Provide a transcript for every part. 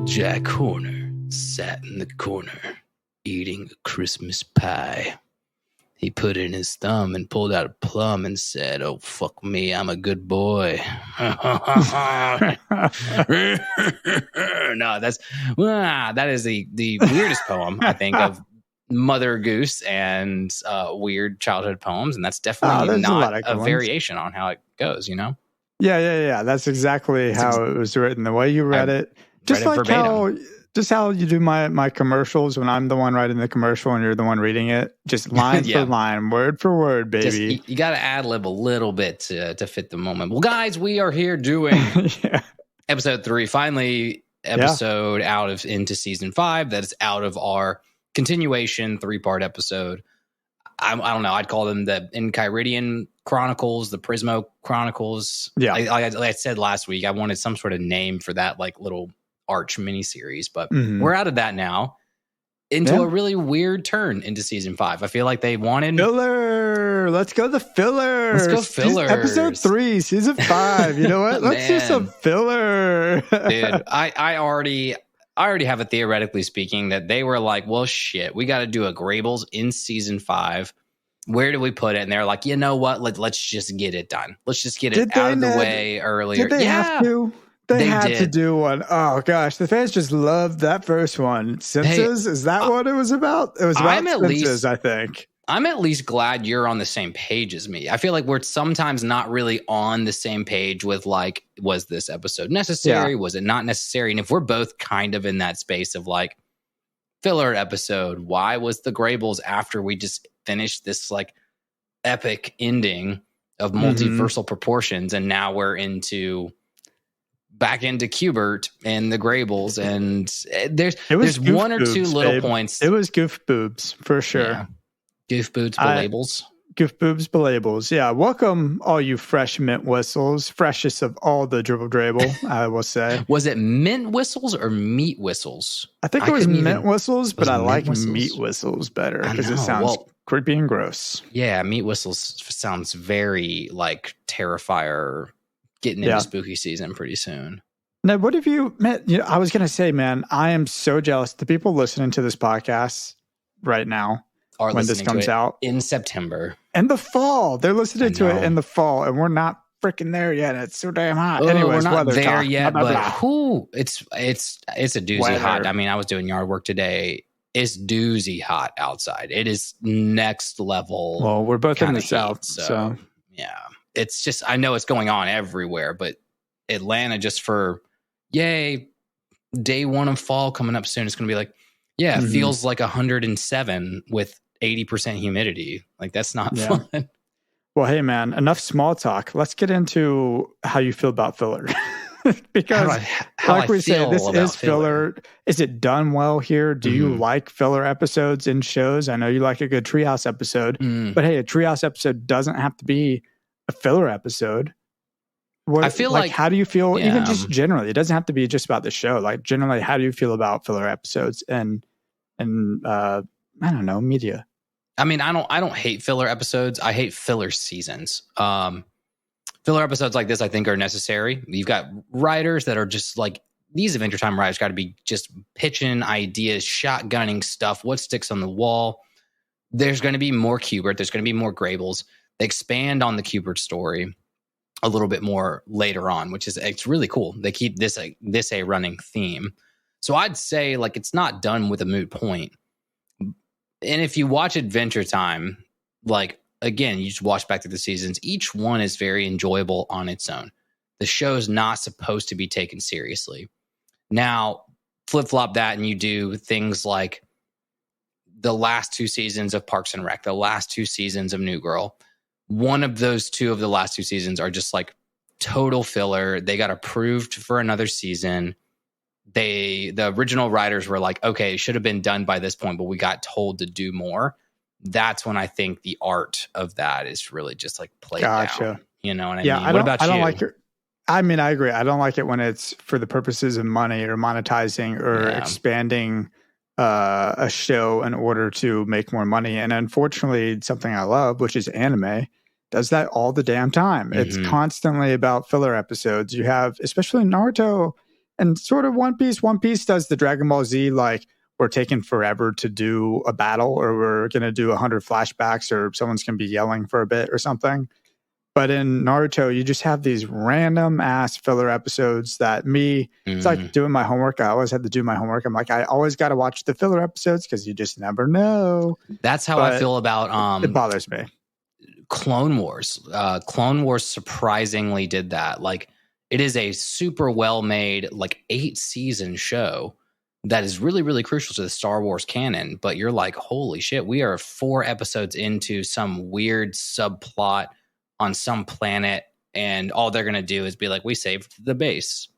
Jack Horner sat in the corner eating a Christmas pie. He put in his thumb and pulled out a plum and said, "Oh, fuck me, I'm a good boy." No, that is the weirdest poem, I think, of Mother Goose and weird childhood poems. And that's definitely not a variation on how it goes, you know? Yeah. That's exactly how it was written. The way you read it. Just like how you do my commercials when I'm the one writing the commercial and you're the one reading it. Just line for line, word for word, baby. You got to ad-lib a little bit to fit the moment. Well, guys, we are here doing episode 3. Finally, episode into season 5. That is out of our continuation 3-part episode. I don't know. I'd call them the Enchiridion Chronicles, the Prismo Chronicles. Yeah. Like I said last week, I wanted some sort of name for that like little arch miniseries, but we're out of that now into a really weird turn into season 5. I feel like they wanted filler. Let's go the filler. Let's go fillers. Episode 3, season 5. You know what? Let's do some filler. Dude, I already have it, theoretically speaking, that they were like, well, shit, we got to do a Graybles in season 5. Where do we put it? And they're like, you know what? Let's just get it done. Let's just get it out of the way earlier. Did they have to? They had to do one. Oh, gosh. The fans just loved that first one. Senses? Is that what it was about? It was about senses, I think. I'm at least glad you're on the same page as me. I feel like we're sometimes not really on the same page with, like, was this episode necessary? Yeah. Was it not necessary? And if we're both kind of in that space of, like, filler episode, why was the Graybles after we just finished this, like, epic ending of multiversal proportions, and now we're back into Cubert and the Graybles, and there's one or two little points. It was goof boobs for sure. Yeah. Goof boobs, belabels. Goof boobs, belabels. Yeah. Welcome, all you fresh mint whistles, freshest of all the dribble drabble. I will say. Was it mint whistles or meat whistles? I think it was mint whistles, but I like meat whistles better because it sounds creepy and gross. Yeah, meat whistles sounds very like Terrifier. Getting into spooky season pretty soon. Now, what have you met? You know, I was going to say, man, I am so jealous. The people listening to this podcast right now, when this comes out in September, in the fall, they're listening to it in the fall, and we're not freaking there yet. It's so damn hot. Anyways, we're not there yet, but it's a doozy hot. I mean, I was doing yard work today. It's doozy hot outside. It is next level. Well, we're both in the South, so yeah. It's just, I know it's going on everywhere, but Atlanta, just for day 1 of fall coming up soon, it's going to be like, it feels like 107 with 80% humidity. Like, that's not fun. Well, hey, man, enough small talk. Let's get into how you feel about filler. Because, like we say, this is filler. Is it done well here? Do you like filler episodes in shows? I know you like a good Treehouse episode, but hey, a Treehouse episode doesn't have to be a filler episode. I feel like how do you feel even just generally? It doesn't have to be just about the show. Like, generally, how do you feel about filler episodes and I don't know, media? I mean, I don't hate filler episodes. I hate filler seasons. Filler episodes like this, I think, are necessary. You've got writers that are just like, these Adventure Time writers got to be just pitching ideas, shotgunning stuff. What sticks on the wall? There's going to be more Cubert. There's going to be more Graybles. They expand on the Cubert story a little bit more later on, it's really cool. They keep this a running theme. So I'd say, like, it's not done with a moot point. And if you watch Adventure Time, like, again, you just watch back through the seasons, each one is very enjoyable on its own. The show's not supposed to be taken seriously. Now, flip-flop that and you do things like the last 2 seasons of Parks and Rec, the last 2 seasons of New Girl. One of those 2 of the last 2 seasons are just like total filler. They got approved for another season. The original writers were like, okay, it should have been done by this point, but we got told to do more. That's when I think the art of that is really just like played out. You know what I mean? I don't like your I mean, I agree. I don't like it when it's for the purposes of money or monetizing or expanding a show in order to make more money. And unfortunately, something I love, which is anime, does that all the damn time. Mm-hmm. It's constantly about filler episodes. You have, especially Naruto and sort of One Piece. One Piece does the Dragon Ball Z, like, we're taking forever to do a battle, or we're going to do 100 flashbacks, or someone's going to be yelling for a bit or something. But in Naruto, you just have these random ass filler episodes that it's like doing my homework. I always had to do my homework. I'm like, I always got to watch the filler episodes because you just never know. That's how I feel about it bothers me. Clone Wars. Clone Wars surprisingly did that. Like, it is a super well made, like, 8-season show that is really, really crucial to the Star Wars canon. But you're like, holy shit, we are 4 episodes into some weird subplot on some planet, and all they're gonna do is be like, we saved the base,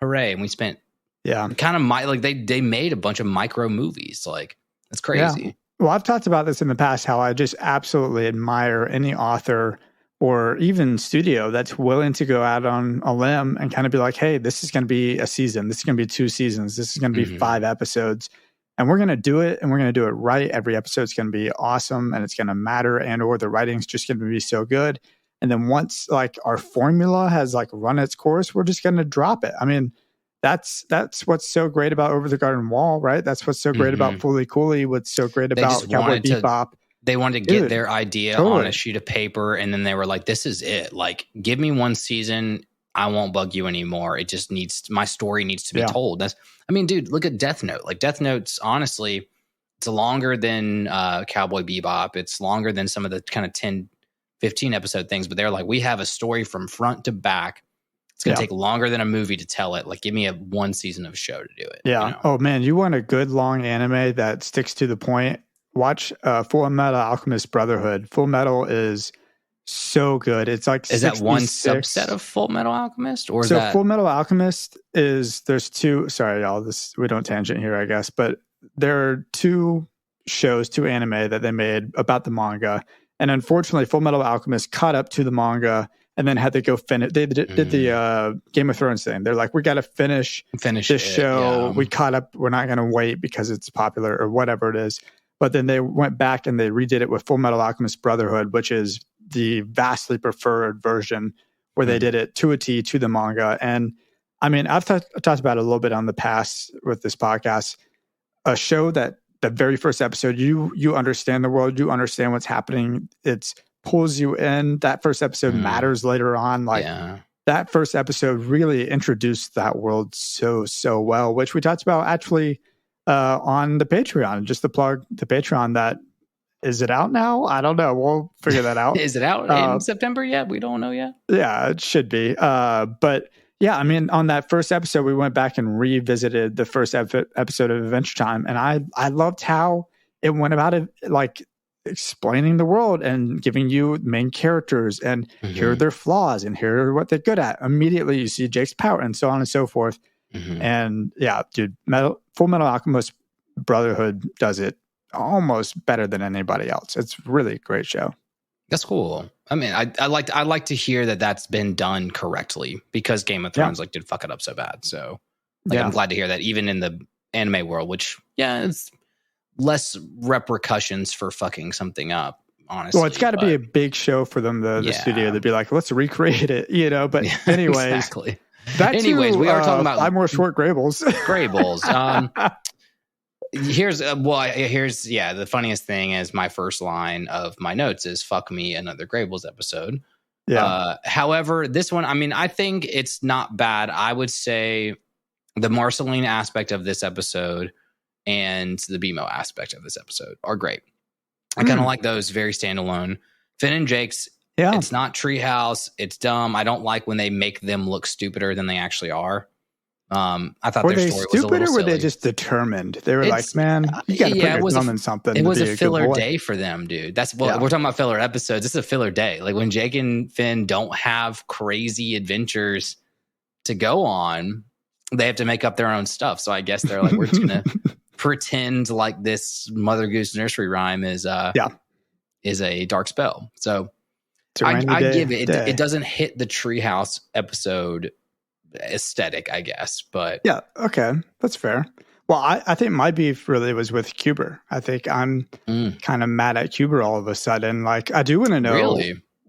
hooray. And we spent kind of like they made a bunch of micro movies. Like, that's crazy. Yeah. Well, I've talked about this in the past, how I just absolutely admire any author or even studio that's willing to go out on a limb and kind of be like, hey, this is going to be a season, this is going to be 2 seasons, this is going to be 5 episodes, and we're going to do it, and we're going to do it right. Every episode's going to be awesome, and it's going to matter, and or the writing's just going to be so good. And then once, like, our formula has, like, run its course, we're just going to drop it. I mean, that's what's so great about Over the Garden Wall, right? That's what's so great about Fooly Cooley. What's so great about Cowboy Bebop. They wanted to get their idea on a sheet of paper, and then they were like, this is it. Like, give me 1 season. I won't bug you anymore. It just my story needs to be told. I mean, dude, look at Death Note. Like, Death Note's, honestly, it's longer than Cowboy Bebop. It's longer than some of the kind of 10, 15 episode things, but they're like, we have a story from front to back. It's going to take longer than a movie to tell it. Like, give me 1 season of a show to do it. Yeah. You know? Oh man, you want a good long anime that sticks to the point? Watch Full Metal Alchemist Brotherhood. Full Metal is so good. It's like, is that one subset of Full Metal Alchemist, or so Full Metal Alchemist there's 2. Sorry, y'all. We don't tangent here, I guess, but there are 2 shows, 2 anime that they made about the manga. And unfortunately, Full Metal Alchemist caught up to the manga and then had to go finish. They did the Game of Thrones thing. They're like, we got to finish this show. Yeah. We caught up. We're not going to wait because it's popular or whatever it is. But then they went back and they redid it with Full Metal Alchemist Brotherhood, which is the vastly preferred version where they did it to a T to the manga. And I mean, I've talked about it a little bit on the past with this podcast. A show that the very first episode, you understand the world, you understand what's happening. It pulls you in. That first episode matters later on. Like, that first episode really introduced that world so well, which we talked about actually on the Patreon. Just to plug the Patreon. That is it out now? I don't know. We'll figure that out. Is it out in September yet? We don't know yet. Yeah, it should be. But yeah, I mean, on that first episode, we went back and revisited the first episode of Adventure Time, and I loved how it went about it, like, explaining the world and giving you main characters, and here are their flaws, and here are what they're good at. Immediately, you see Jake's power, and so on and so forth. And yeah, dude, Full Metal Alchemist Brotherhood does it almost better than anybody else. It's really a great show. That's cool. I mean, I like to hear that that's been done correctly, because Game of Thrones did fuck it up so bad. So I'm glad to hear that even in the anime world, which it's less repercussions for fucking something up, honestly. Well, it's got to be a big show for them, the studio, to be like, let's recreate it, you know. But anyways, exactly. We are talking about 5 more short graybles. Here's the funniest thing is my first line of my notes is "fuck me, another Graybles episode." However, this one, I mean, I think it's not bad. I would say the Marceline aspect of this episode and the BMO aspect of this episode are great. I kind of like those very standalone. Finn and Jake's, it's not Treehouse. It's dumb. I don't like when they make them look stupider than they actually are. I thought were their they story stupid, was a little or were silly. they just determined? They were like, man, you got to put your thumb in something. It was a filler day for them, dude. That's what we're talking about, filler episodes. This is a filler day. Like, when Jake and Finn don't have crazy adventures to go on, they have to make up their own stuff. So I guess they're like, we're just gonna pretend like this Mother Goose nursery rhyme is a dark spell. So I give it. It doesn't hit the Treehouse episode aesthetic, I guess, but yeah, okay, that's fair. Well, I think my beef really was with Cubert. I think I'm kind of mad at Cubert all of a sudden. Like, I do want to know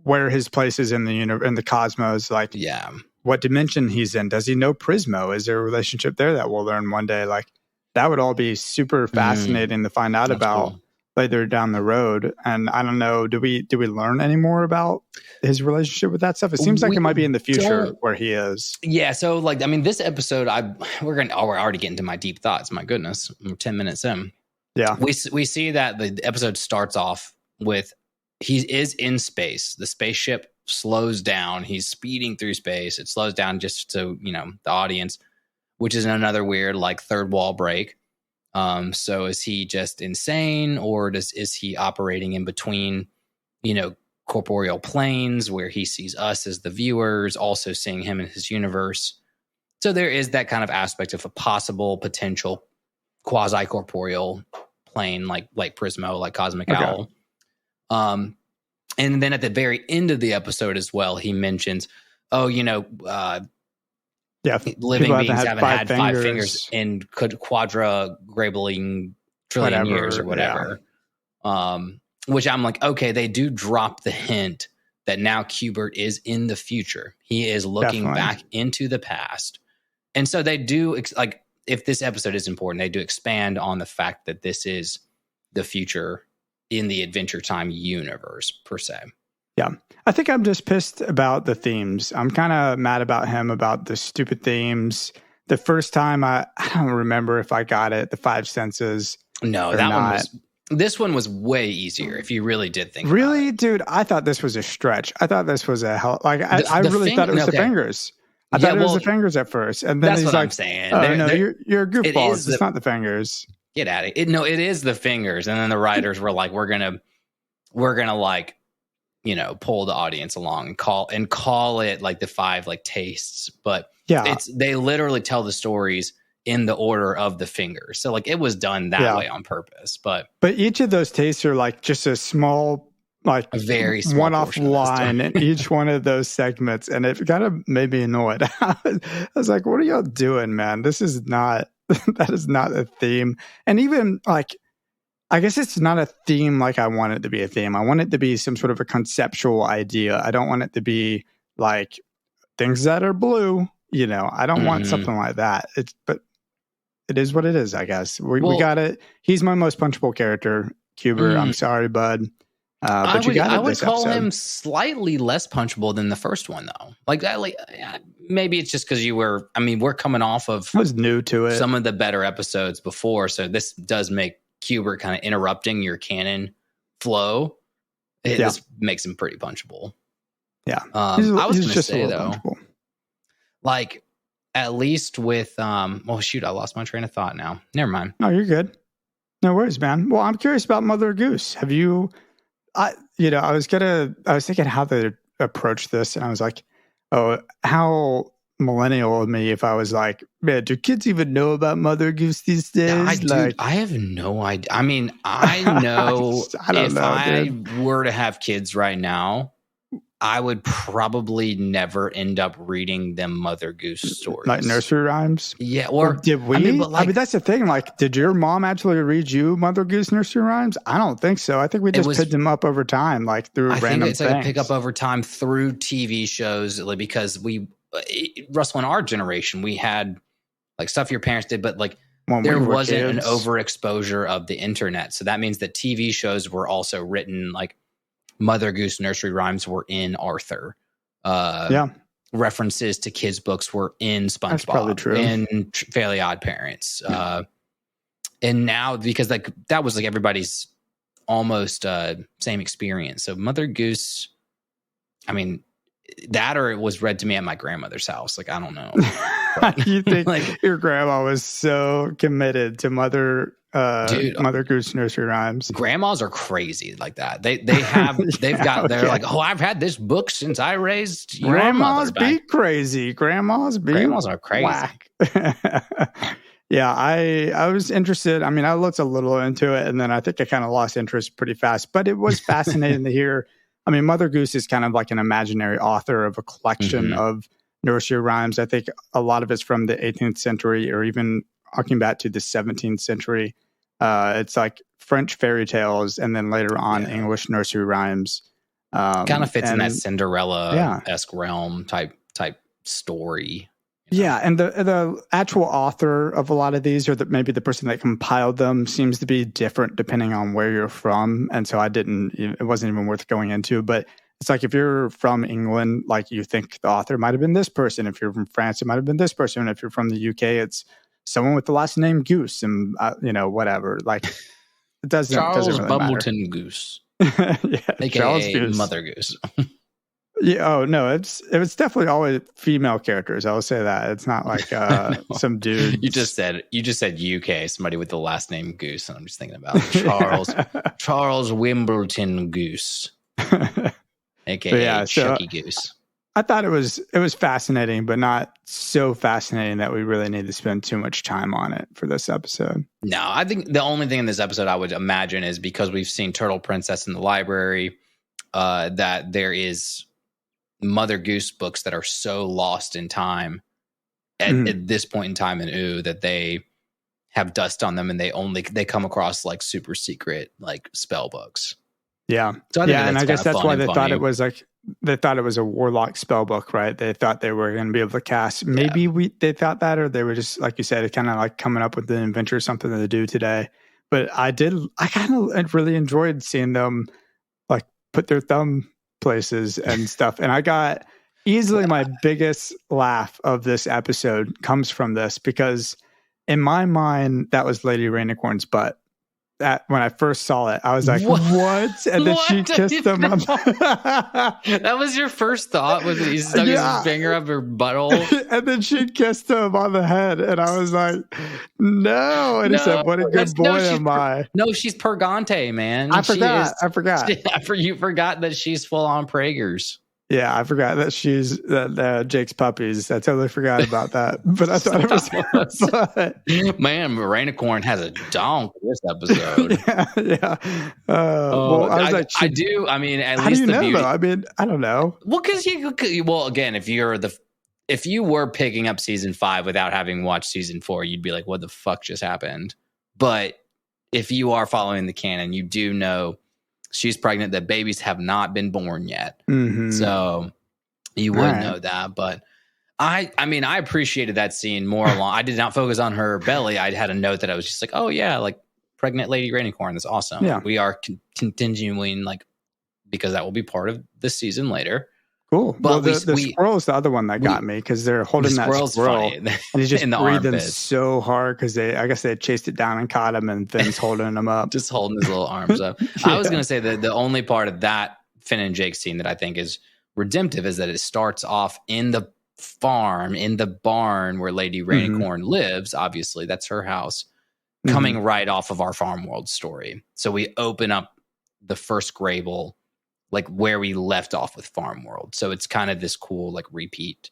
where his place is in the cosmos. Like, what dimension he's in. Does he know Prismo? Is there a relationship there that we'll learn one day? Like, that would all be super fascinating to find out about later down the road. And I don't know, do we learn any more about his relationship with that stuff? It seems like it might be in the future where he is. Yeah. So like, I mean, this episode, we're already getting to my deep thoughts. My goodness, we're 10 minutes in. Yeah. We see that the episode starts off with, he is in space. The spaceship slows down. He's speeding through space. It slows down just so, the audience, which is another weird, like, third wall break. So is he just insane, or is he operating in between, corporeal planes where he sees us as the viewers, also seeing him in his universe? So there is that kind of aspect of a possible potential quasi-corporeal plane, like Prismo, like Cosmic Owl. And then at the very end of the episode as well, he mentions, living beings haven't had five fingers in quadra-grabling trillion years or whatever. Yeah. Which I'm like, okay, they do drop the hint that now Cubert is in the future. He is looking back into the past. And so they do, like, if this episode is important, they do expand on the fact that this is the future in the Adventure Time universe, per se. Yeah. I think I'm just pissed about the themes. I'm kind of mad about him about the stupid themes. The first time, I don't remember if I got it, the five senses. No, this one was way easier if you really did think really? About it. Dude, I thought this was a stretch. I thought this was a hell. Like, I really thought it was the fingers. I thought it was the fingers at first. And then that's he's what like, I'm saying. Oh, no, you're a goofball. It's not the fingers. Get at it. No, it is the fingers. And then the writers were like, we're gonna like, pull the audience along and call it like the five like tastes. But they literally tell the stories in the order of the fingers. So like it was done that way on purpose. But each of those tastes are like just a small, like a very small one-off line in each one of those segments. And it kind of made me annoyed. I was like, what are y'all doing, man? This is not, that is not a theme. And even like, I guess it's not a theme like I want it to be a theme. I want it to be some sort of a conceptual idea. I don't want it to be like things that are blue. I don't want something like that. But it is what it is, I guess. We got it. He's my most punchable character, Cubert. I'm sorry, bud. But I would call him slightly less punchable than the first one, though. Maybe it's just because we're coming off of I was new to it. Some of the better episodes before, so this does make Cubert kind of interrupting your canon flow. This makes him pretty punchable. Yeah. I was going to say, though, punchable. Like, at least with, I lost my train of thought now. Never mind. No, you're good. No worries, man. Well, I'm curious about Mother Goose. Have you, I was thinking how to approach this, and I was like, oh, how millennial of me if I was like, man, do kids even know about Mother Goose these days? I have no idea. I mean, I know I were to have kids right now, I would probably never end up reading them Mother Goose stories. Like nursery rhymes? Yeah. Or did we? I mean, that's the thing. Like, did your mom actually read you Mother Goose nursery rhymes? I don't think so. I think we just picked them up over time, like through random things. I think it's like a pick up over time through TV shows, because Russell, in our generation, we had like stuff your parents did, but like there wasn't an overexposure of the internet. So that means that TV shows were also written, like Mother Goose nursery rhymes were in Arthur. References to kids' books were in SpongeBob. That's probably true. In Fairly Odd Parents. And now, because like that was like everybody's almost same experience. So Mother Goose, I mean, that or it was read to me at my grandmother's house. Like, I don't know. You think like, your grandma was so committed to Mother Goose nursery rhymes? Grandmas are crazy like that. They're like, oh, I've had this book since I raised your grandmas. Be crazy. Grandmas are crazy. Whack. Yeah, I was interested. I mean, I looked a little into it, and then I think I kind of lost interest pretty fast. But it was fascinating to hear I mean, Mother Goose is kind of like an imaginary author of a collection of nursery rhymes. I think a lot of it's from the 18th century or even harking back to the 17th century. It's like French fairy tales and then later on English nursery rhymes. Kind of fits in that Cinderella-esque realm type story. Yeah, and the actual author of a lot of these, or maybe the person that compiled them, seems to be different depending on where you're from. And so it wasn't even worth going into. But it's like if you're from England, like you think the author might have been this person. If you're from France, it might have been this person. And if you're from the UK, it's someone with the last name Goose, and whatever. Like it doesn't really Bumbleton matter. Goose, AKA Charles Goose. Mother Goose. Yeah. Oh no, it was definitely always female characters. I will say that it's not like some dude. You just said UK, somebody with the last name Goose, and I'm just thinking about Charles Wimbledon Goose, aka Chucky Goose. I thought it was fascinating, but not so fascinating that we really need to spend too much time on it for this episode. No, I think the only thing in this episode I would imagine is because we've seen Turtle Princess in the library, that there is Mother Goose books that are so lost in time at this point in time in Ooh that they have dust on them and they come across like super secret like spell books. Yeah. So I guess that's why they thought it was a warlock spell book, right? They thought they were going to be able to cast. Maybe they thought that, or they were just, like you said, kind of like coming up with an adventure, something to do today. But I kind of really enjoyed seeing them like put their thumb places and stuff. And I got easily my biggest laugh of this episode comes from this, because in my mind, that was Lady Rainicorn's butt. That when I first saw it, I was like, "What?" And then she kissed him. That was your first thought? Was he stuck his finger up her butthole? And then she kissed him on the head, and I was like, "No!" And he said, "What a good boy am I?" No, she's Pergante, man. I forgot. You forgot that she's full on Prager's. Yeah, I forgot that she's Jake's puppies. I totally forgot about that. But I thought it was her butt. Man, Rainicorn has a donk this episode. Yeah. Well, I was like, I do. I mean, at how least do you the know, beauty. Though? I mean, I don't know. Well, because again, if you were picking up season 5 without having watched season 4, you'd be like, "What the fuck just happened?" But if you are following the canon, you do know she's pregnant. The babies have not been born yet. So you would know that. But I mean, I appreciated that scene more along. I did not focus on her belly. I had a note that I was just like, oh yeah, like pregnant Lady Rainicorn. That's awesome. Yeah. We are continuing like, because that will be part of the season later. Cool. But the squirrel is the other one that got me, because they're holding that squirrel and he's just breathing so hard because I guess they chased it down and caught him, and Finn's holding him up. Just holding his little arms up. I was going to say that the only part of that Finn and Jake scene that I think is redemptive is that it starts off in the farm, in the barn where Lady Rainicorn lives. Obviously, that's her house, coming right off of our Farm World story. So we open up the first Grayble like where we left off with Farm World. So it's kind of this cool like repeat.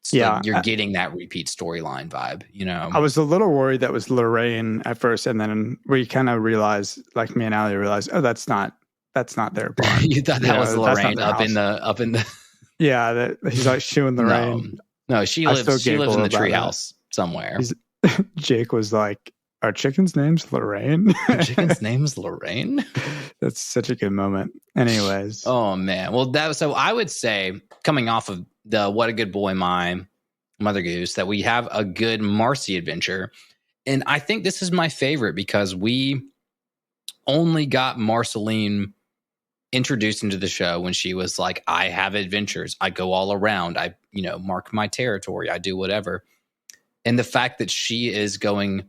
So like you're getting that repeat storyline vibe, you know. I was a little worried that was Lorraine at first, and then we kind of realized, like me and Allie realized, oh, that's not their barn. You thought that was Lorraine up in the Yeah, that he's like shooing Lorraine. No, she lives in the treehouse somewhere. Jake was like, "Our chicken's name's Lorraine." Our chicken's name's Lorraine. That's such a good moment. Anyways. Oh man. Well, so I would say, coming off of the What a Good Boy My Mother Goose, that we have a good Marcy adventure. And I think this is my favorite because we only got Marceline introduced into the show when she was like, I have adventures. I go all around. I, mark my territory. I do whatever. And the fact that she is going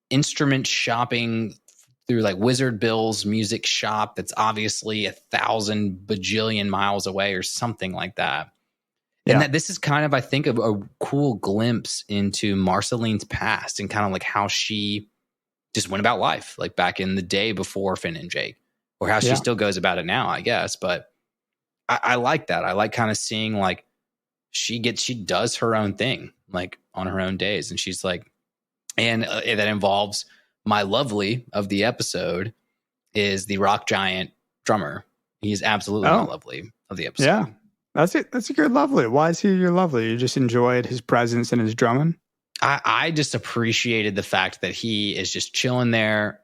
instrument shopping through like Wizard Bill's music shop that's obviously 1,000 bajillion miles away or something like that. And that this is kind of, I think, a cool glimpse into Marceline's past and kind of like how she just went about life, like back in the day before Finn and Jake, or how she still goes about it now, I guess. But I like that. I like kind of seeing like she does her own thing, like on her own days. And she's like, and that involves my lovely of the episode is the rock giant drummer, He is absolutely not Lovely of the episode. Yeah, that's it. That's a good Lovely. Why is he your Lovely? You just enjoyed his presence and his drumming? I just appreciated the fact that he is just chilling there,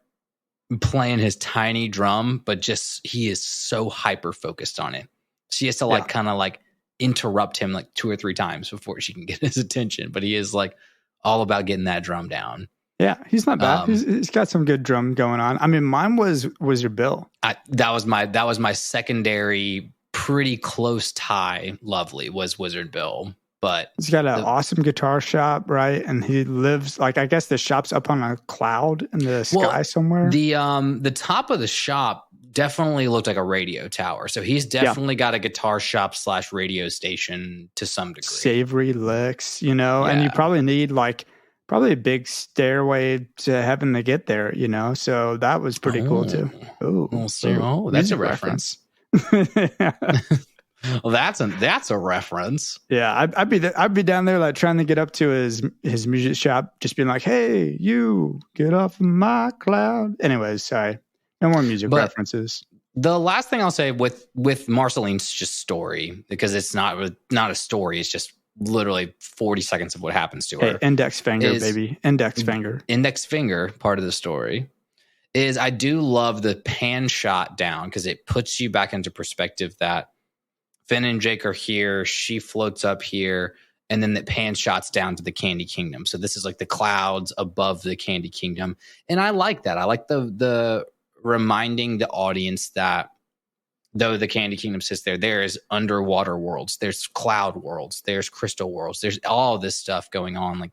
playing his tiny drum, but just he is so hyper focused on it. She has to kind of interrupt him 2 or 3 times before she can get his attention. But he is all about getting that drum down. Yeah, he's not bad. He's got some good drum going on. I mean, mine was Wizard Bill. That was my secondary, pretty close tie. Lovely was Wizard Bill, but he's got an awesome guitar shop, right? And he lives I guess the shop's up on a cloud in the sky somewhere. The top of the shop definitely looked like a radio tower. So he's definitely got a guitar shop / radio station to some degree. Savory licks, and you probably need probably a big stairway to heaven to get there, So that was pretty cool too. Oh, that's a reference. Well, that's a reference. Yeah, I'd be down there trying to get up to his music shop, just being like, "Hey, you get off my cloud." Anyways, sorry. No more music references. The last thing I'll say with Marceline's just story, because it's not a story, it's just literally 40 seconds of what happens to her. Hey, index finger, baby. Index finger. Index finger, part of the story, is I do love the pan shot down because it puts you back into perspective that Finn and Jake are here, she floats up here, and then the pan shots down to the Candy Kingdom. So this is the clouds above the Candy Kingdom. And I like that. I like the reminding the audience that though the Candy Kingdom sits there is underwater worlds, there's cloud worlds, there's crystal worlds, there's all this stuff going on. The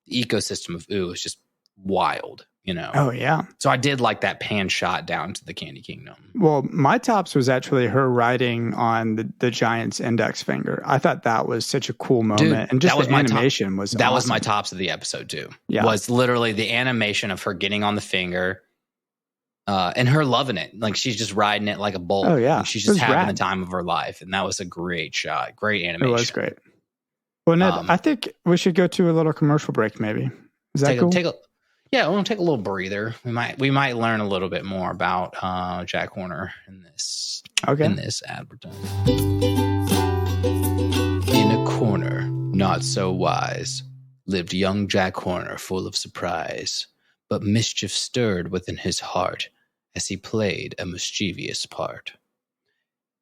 ecosystem of Ooh is just wild, Oh, yeah. So I did like that pan shot down to the Candy Kingdom. Well, my tops was actually her riding on the giant's index finger. I thought that was such a cool moment. Dude, and just the animation was That was my tops of the episode, too. Yeah. Was literally the animation of her getting on the finger. And her loving it. She's just riding it like a bull. Oh, yeah. She's just having the time of her life. And that was a great shot. Great animation. It was great. Well, Ned, I think we should go to a little commercial break, maybe. Is that cool? We'll take a little breather. We might learn a little bit more about Jack Horner in this advertisement. In a corner, not so wise, lived young Jack Horner, full of surprise, but mischief stirred within his heart as he played a mischievous part.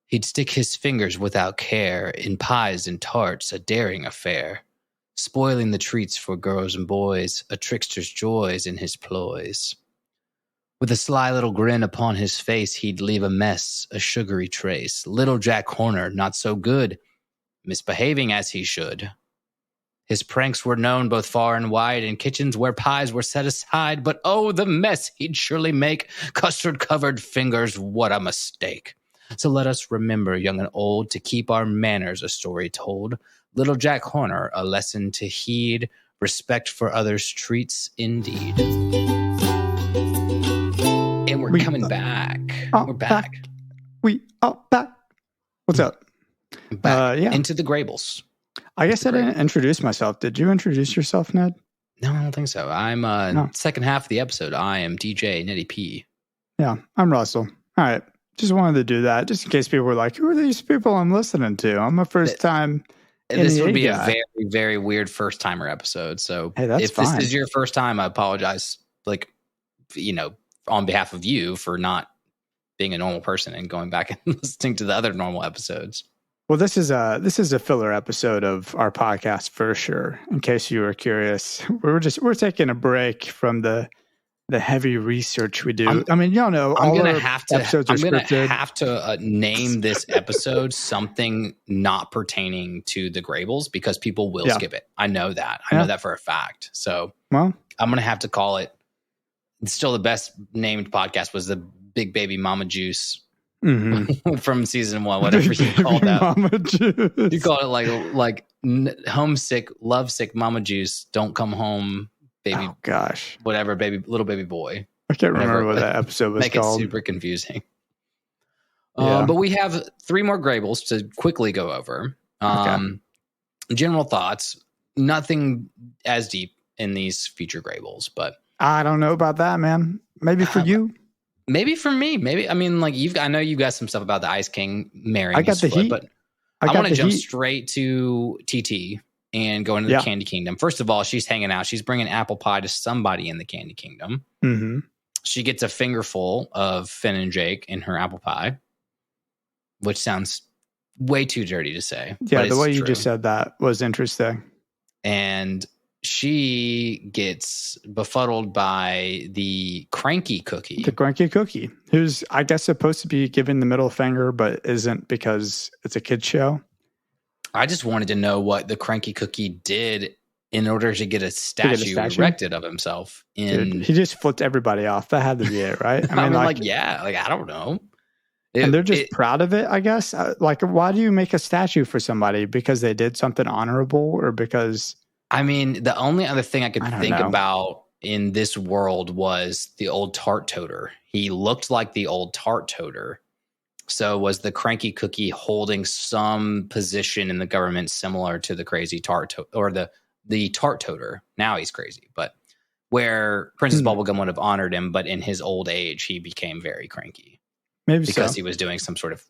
He'd stick his fingers without care in pies and tarts, a daring affair, spoiling the treats for girls and boys, a trickster's joys in his ploys. With a sly little grin upon his face, he'd leave a mess, a sugary trace. Little Jack Horner, not so good, misbehaving as he should. His pranks were known both far and wide, in kitchens where pies were set aside. But oh, the mess he'd surely make, custard-covered fingers, what a mistake. So let us remember, young and old, to keep our manners, a story told. Little Jack Horner, a lesson to heed, respect for others' treats indeed. And we're coming back. We're back. We are back. What's up? Back into the Graybles. I guess I didn't introduce myself. Did you introduce yourself, Ned? No, I don't think so. I'm second half of the episode. I am DJ Nettie P. Yeah, I'm Russell. All right. Just wanted to do that just in case people were like, who are these people I'm listening to? I'm a first time. This would be a very, very weird first timer episode. So if this is your first time, I apologize. On behalf of you for not being a normal person and going back and listening to the other normal episodes. Well, this is a filler episode of our podcast for sure. In case you were curious, we're taking a break from the heavy research we do. I mean, y'all know I'm gonna have to name this episode something not pertaining to the Graybles because people will skip it. I know that. I know that for a fact. So I'm gonna have to call it. It's still the best named podcast was the Big Baby Mama Juice. Mm-hmm. From season 1, whatever you called that. Mama Juice. You called it like homesick, lovesick Mama Juice. Don't come home, baby. Oh gosh, whatever, little baby boy. I can't remember what that episode was called. Make it super confusing. But we have 3 more Graybles to quickly go over. General thoughts. Nothing as deep in these future Graybles, but I don't know about that, man. Maybe for you. Maybe for me, maybe I mean, like I know you got some stuff about the Ice King marrying his foot, but I want to jump straight to TT and go into the Candy Kingdom. First of all, she's hanging out. She's bringing apple pie to somebody in the Candy Kingdom. Mm-hmm. She gets a fingerful of Finn and Jake in her apple pie, which sounds way too dirty to say. Yeah, the way you just said that was interesting. And she gets befuddled by the cranky cookie. The cranky cookie, who's, I guess, supposed to be giving the middle finger, but isn't because it's a kid's show. I just wanted to know what the cranky cookie did in order to get a statue erected of himself. Dude, he just flipped everybody off. That had to be it, right? I mean, I don't know. And they're just proud of it, I guess. Like, why do you make a statue for somebody? Because they did something honorable, or because... I mean, the only other thing I could think about in this world was the old tart toter. He looked like the old tart toter. So was the cranky cookie holding some position in the government similar to the crazy tart or the tart toter? Now he's crazy, but where Princess Bubblegum would have honored him, but in his old age, he became very cranky. Maybe because he was doing some sort of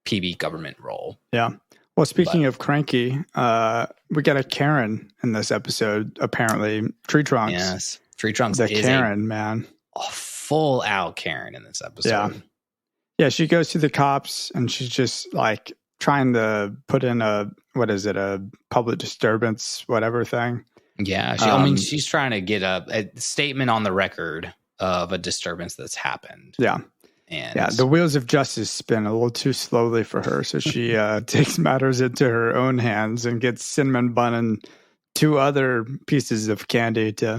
PB government role. Yeah. Well, speaking of cranky, we got a Karen in this episode, apparently. Tree Trunks. Yes. Tree Trunks is Karen, man. A full out Karen in this episode. Yeah. Yeah, she goes to the cops and she's just like trying to put in a public disturbance, whatever thing. Yeah. I mean, she's trying to get a statement on the record of a disturbance that's happened. Yeah. And the wheels of justice spin a little too slowly for her. So she takes matters into her own hands and gets Cinnamon Bun and 2 other pieces of candy to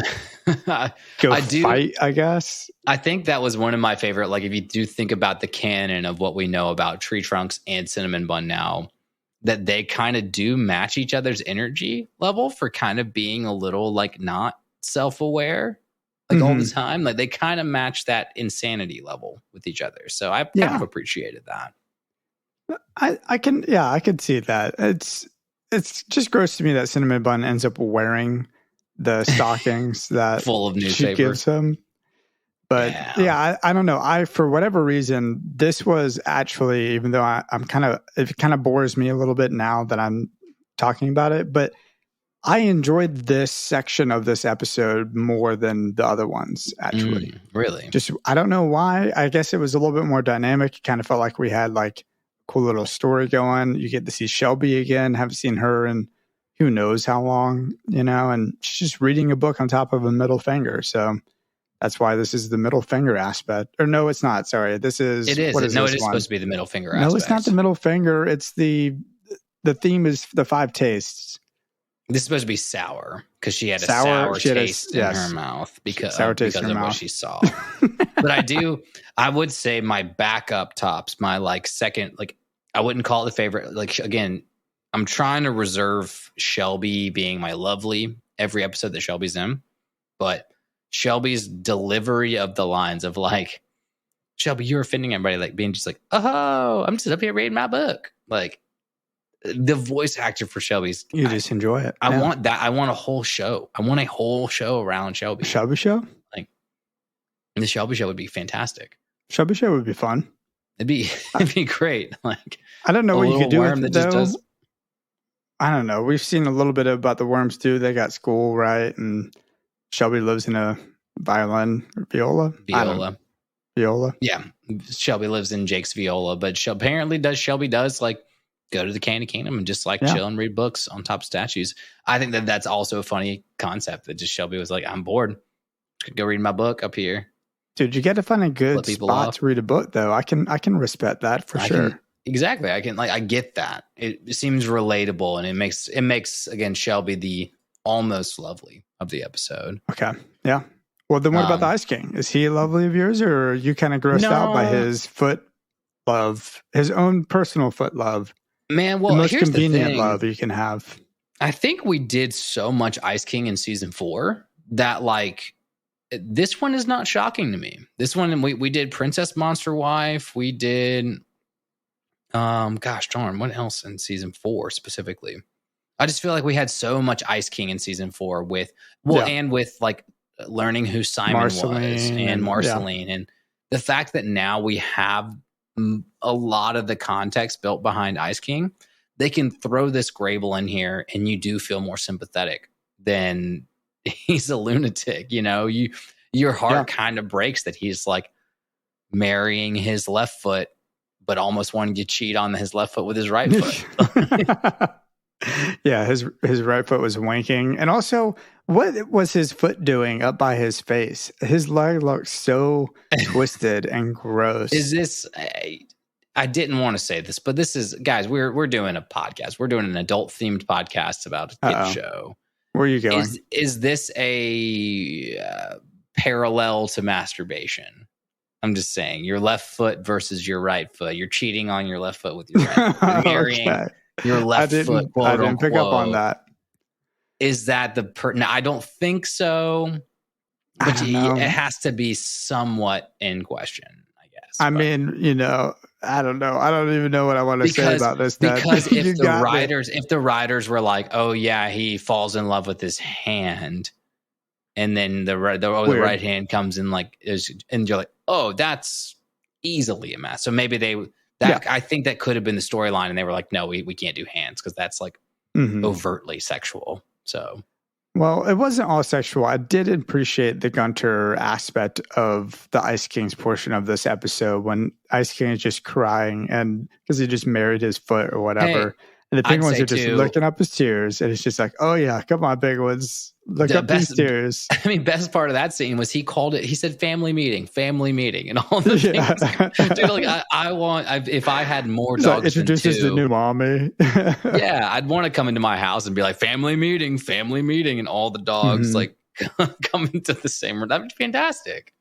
fight, I guess. I think that was one of my favorite, like if you do think about the canon of what we know about Tree Trunks and Cinnamon Bun now, that they kind of do match each other's energy level for kind of being a little like not self-aware. Like all the time, like they kind of match that insanity level with each other. So I kind of appreciated that. I can see that. It's just gross to me that Cinnamon Bun ends up wearing the stockings that full of newspaper she gives him. But I don't know. For whatever reason, this was actually, even though it kind of bores me a little bit now that I'm talking about it, but I enjoyed this section of this episode more than the other ones, actually. Really? Just, I don't know why. I guess it was a little bit more dynamic. It kind of felt like we had like a cool little story going. You get to see Shelby again. Haven't seen her in who knows how long, and she's just reading a book on top of a middle finger. So that's why this is the middle finger aspect. Or no, it's not. Sorry. It is. It is supposed to be the middle finger aspect. No, it's not the middle finger. It's the theme is the 5 tastes. This is supposed to be sour because she had a sour taste in her mouth because of what she saw. But I would say my backup tops, my like second, like I wouldn't call it the favorite. Like again, I'm trying to reserve Shelby being my lovely every episode that Shelby's in, but Shelby's delivery of the lines of like, Shelby, you're offending everybody, like being just like, oh, I'm just up here reading my book. Like, the voice actor for Shelby's, you just enjoy it. I want that. I want a whole show. I want a whole show around Shelby. Shelby show? Like the Shelby show would be fantastic. Shelby show would be fun. It'd be great. Like I don't know what you could do with it though. I don't know. We've seen a little bit about the worms too. They got school, right? And Shelby lives in a violin or viola. Viola. Yeah. Shelby lives in Jake's viola, but apparently Shelby does like go to the Candy Kingdom and just like chill and read books on top of statues. I think that's also a funny concept that just Shelby was like, I'm bored. Could go read my book up here. Dude, you got to find a good spot to read a book though. I can respect that for sure. Exactly. I get that. It seems relatable and it makes again, Shelby the almost lovely of the episode. Okay. Yeah. Well, then what about the Ice King? Is he lovely of yours or are you kind of grossed out by his foot love, his own personal foot love? Man, well, the most convenient love you can have. I think we did so much Ice King in season 4 that like this one is not shocking to me. This one we did Princess Monster Wife. We did gosh darn, what else in season 4 specifically? I just feel like we had so much Ice King in season 4 and with like learning who Simon was and Marceline and the fact that now we have a lot of the context built behind Ice King, they can throw this Grayble in here and you do feel more sympathetic than he's a lunatic. Your heart kind of breaks that he's like marrying his left foot, but almost wanting to cheat on his left foot with his right foot. Yeah, his right foot was winking. And also, what was his foot doing up by his face? His leg looked so twisted and gross. Is this... I didn't want to say this, but this is, guys, we're doing a podcast. We're doing an adult-themed podcast about a kid show. Where are you going? Is this a parallel to masturbation? I'm just saying, your left foot versus your right foot. You're cheating on your left foot with your right foot. You're marrying your left foot. I didn't pick up on that. Is that no, I don't think so. But it has to be somewhat in question, I guess. I mean, I don't know. I don't even know what I want to say about this. Because if the writers were like, oh yeah, he falls in love with his hand, and then the right hand comes in and you're like, oh, that's easily a match. So maybe I think that could have been the storyline, and they were like, no, we can't do hands because that's like overtly sexual. So. Well, it wasn't all sexual. I did appreciate the Gunter aspect of the Ice King's portion of this episode when Ice King is just crying and because he just married his foot or whatever. And the penguins are just looking up his tears. And it's just like, oh yeah, come on, penguins. Look up these tears. I mean, best part of that scene was he said family meeting and all the things. Dude, like if I had more dogs introduces the new mommy. Yeah, I'd want to come into my house and be like, family meeting, and all the dogs like come into the same room. That would be fantastic.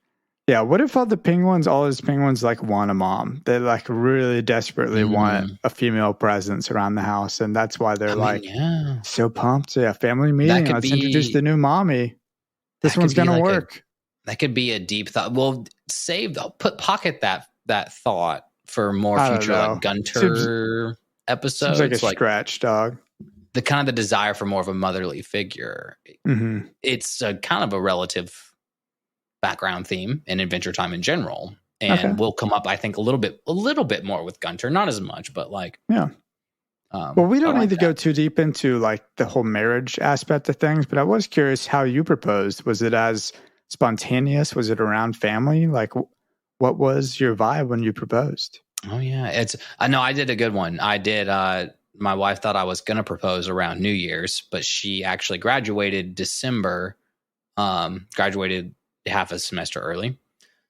Yeah, what if all his penguins like want a mom? They like really desperately want a female presence around the house, and that's why they're so pumped. Yeah, family meeting. Let's introduce the new mommy. This one's gonna work. That could be a deep thought. Well, pocket that thought for more future like Gunter episodes. Seems like a scratch dog. The kind of the desire for more of a motherly figure. Mm-hmm. It's a kind of a relative background theme in Adventure Time in general, and will come up, I think, a little bit more with Gunter, not as much, but like well, we don't need to go too deep into like the whole marriage aspect of things, but I was curious how you proposed. Was it as spontaneous? Was it around family? Like, what was your vibe when you proposed? Oh yeah, I know I did a good one. I did. My wife thought I was going to propose around New Year's, but she actually graduated December. Graduated half a semester early.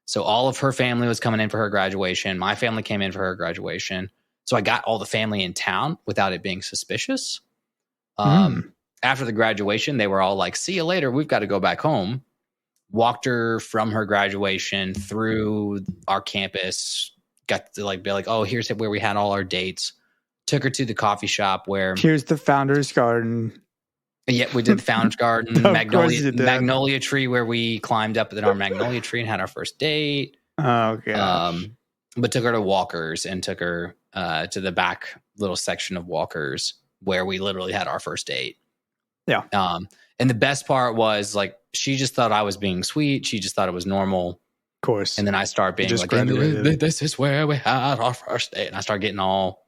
So all of her family was coming in for her graduation. My family came in for her graduation. So I got all the family in town without it being suspicious. After the graduation, they were all like, see you later. We've got to go back home. Walked her from her graduation through our campus. Got to like be like, oh, here's where we had all our dates. Took her to the coffee shop where... Here's the Founder's Garden. Yeah, we did the Founder's Garden, magnolia tree where we climbed up in our magnolia tree and had our first date. Oh, gosh. But took her to Walker's and took her to the back little section of Walker's where we literally had our first date. Yeah. And the best part was like, she just thought I was being sweet. She just thought it was normal. Of course. And then I start being like, this is where we had our first date. And I start getting all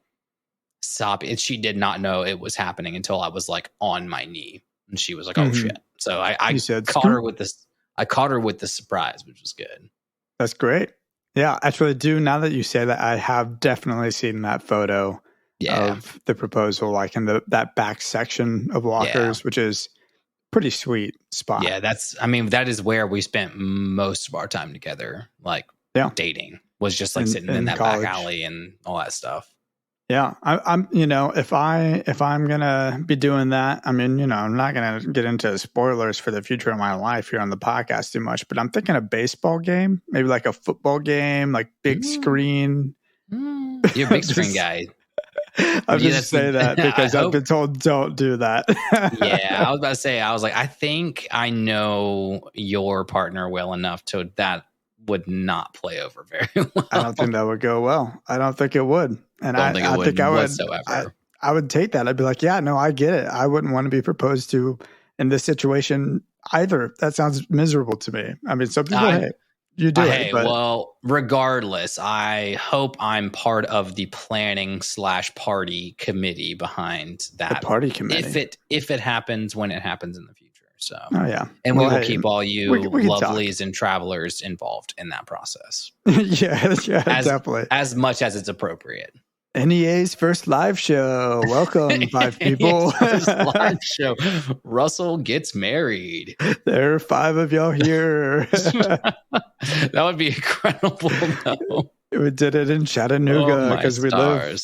soppy, and she did not know it was happening until I was like on my knee, and she was like, "Oh shit!" So I caught her with this. I caught her with the surprise, which was good. That's great. Yeah, actually, now that you say that, I have definitely seen that photo of the proposal, like in that back section of Walker's, which is pretty sweet spot. Yeah, that is where we spent most of our time together, like dating. Was just like sitting in that college. Back alley and all that stuff. Yeah, I'm. If I'm gonna be doing that, I mean, I'm not gonna get into spoilers for the future of my life here on the podcast too much. But I'm thinking a baseball game, maybe like a football game, like big screen. You're a big screen guy. I'm just saying that because I've been told don't do that. Yeah, I was about to say. I was like, I think I know your partner well enough to that would not play over very well. I don't think that would go well. I don't think it would. And I think I would whatsoever. I would take that. I'd be like, yeah, no, I get it. I wouldn't want to be proposed to in this situation either. That sounds miserable to me. I mean, some people you do Hey, it. But well, regardless, I hope I'm part of the planning / party committee behind that. The party committee. If it happens, when it happens in the future. So, and we will keep all you we lovelies and travelers involved in that process. yeah, definitely. As much as it's appropriate. NEA's first live show. Welcome, 5 people. First live show. Russell gets married. There are 5 of y'all here. That would be incredible, though. We did it in Chattanooga because we live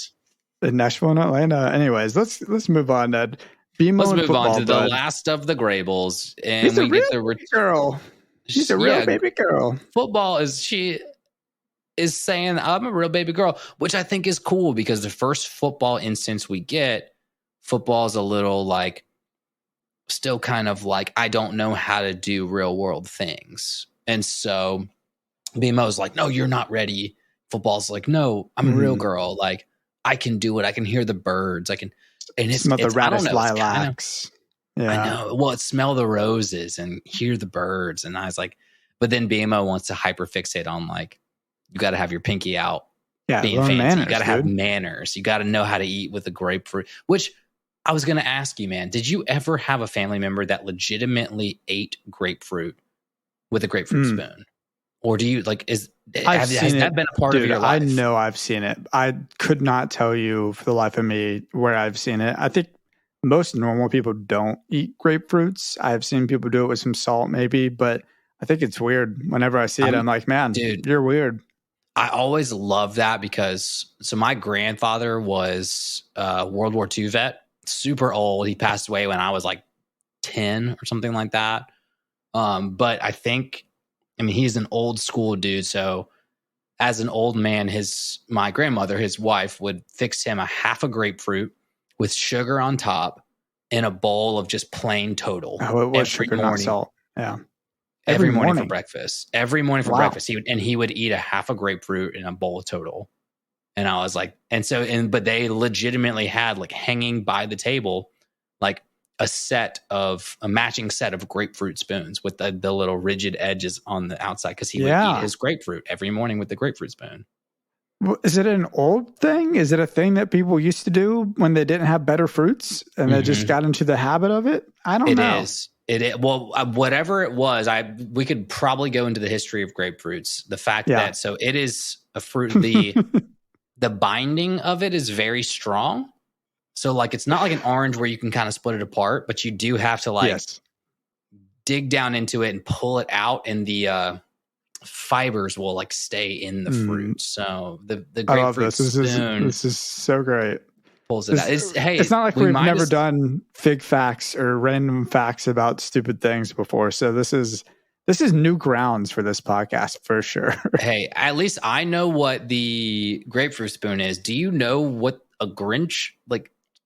in Nashville and Atlanta. Anyways, let's move on, Ned. Let's move on to the last of the Graybles, and we get the girl. She's a real baby girl. Football she is saying, I'm a real baby girl, which I think is cool because the first football instance we get, football is a little like, still kind of like, I don't know how to do real world things. And so BMO's like, no, you're not ready. Football's like, no, I'm a real girl. Like, I can do it. I can hear the birds. I can. And it's smell the radish lilacs. I know. Well, smell the roses and hear the birds. And I was like, but then BMO wants to hyperfixate on like, you got to have your pinky out. Yeah, being fancy. Manners, you got to have manners. You got to know how to eat with a grapefruit. Which I was going to ask you, man. Did you ever have a family member that legitimately ate grapefruit with a grapefruit spoon? Or do you like? Has that been a part of your life? I know I've seen it. I could not tell you for the life of me where I've seen it. I think most normal people don't eat grapefruits. I've seen people do it with some salt, maybe, but I think it's weird. Whenever I see it, I'm like, man, dude, you're weird. I always love that because my grandfather was a World War II vet, super old. He passed away when I was like 10 or something like that. But he's an old school dude. So as an old man, my grandmother, his wife, would fix him a half a grapefruit with sugar on top in a bowl of just plain Total. Oh, it was sugar, not salt. Yeah. Every morning for breakfast. Every morning for breakfast. He would eat a half a grapefruit in a bowl of Total. And I was like, but they legitimately had like hanging by the table, like a matching set of grapefruit spoons with the little rigid edges on the outside because he would eat his grapefruit every morning with the grapefruit spoon. Well, is it an old thing? Is it a thing that people used to do when they didn't have better fruits and they just got into the habit of it? I don't know. It is. Well, whatever it was, we could probably go into the history of grapefruits. The fact that it is a fruit. The binding of it is very strong. So like it's not like an orange where you can kind of split it apart, but you do have to dig down into it and pull it out, and the fibers will like stay in the fruit. So the grapefruit spoon. This is so great. Pulls it out. It's not like we've never done fig facts or random facts about stupid things before. So this is new grounds for this podcast for sure. Hey, at least I know what the grapefruit spoon is. Do you know what a Grinch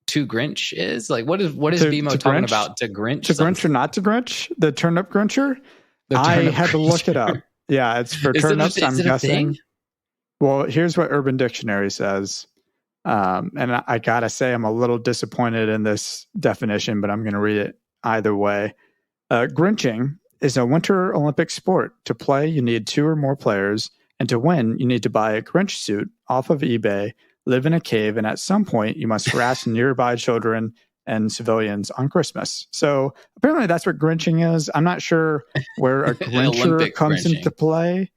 to Grinch is? Like what is BMO talking about to Grinch? To Grinch or not to Grinch? The turnip Grincher? I had to look it up. Yeah, it's for turnips, I'm guessing. Well, here's what Urban Dictionary says. And I gotta say, I'm a little disappointed in this definition, but I'm going to read it either way. Grinching is a winter Olympic sport. To play, you need 2 or more players, and to win, you need to buy a Grinch suit off of eBay, live in a cave, and at some point, you must harass nearby children and civilians on Christmas. So apparently that's what Grinching is. I'm not sure where a Grincher comes into play.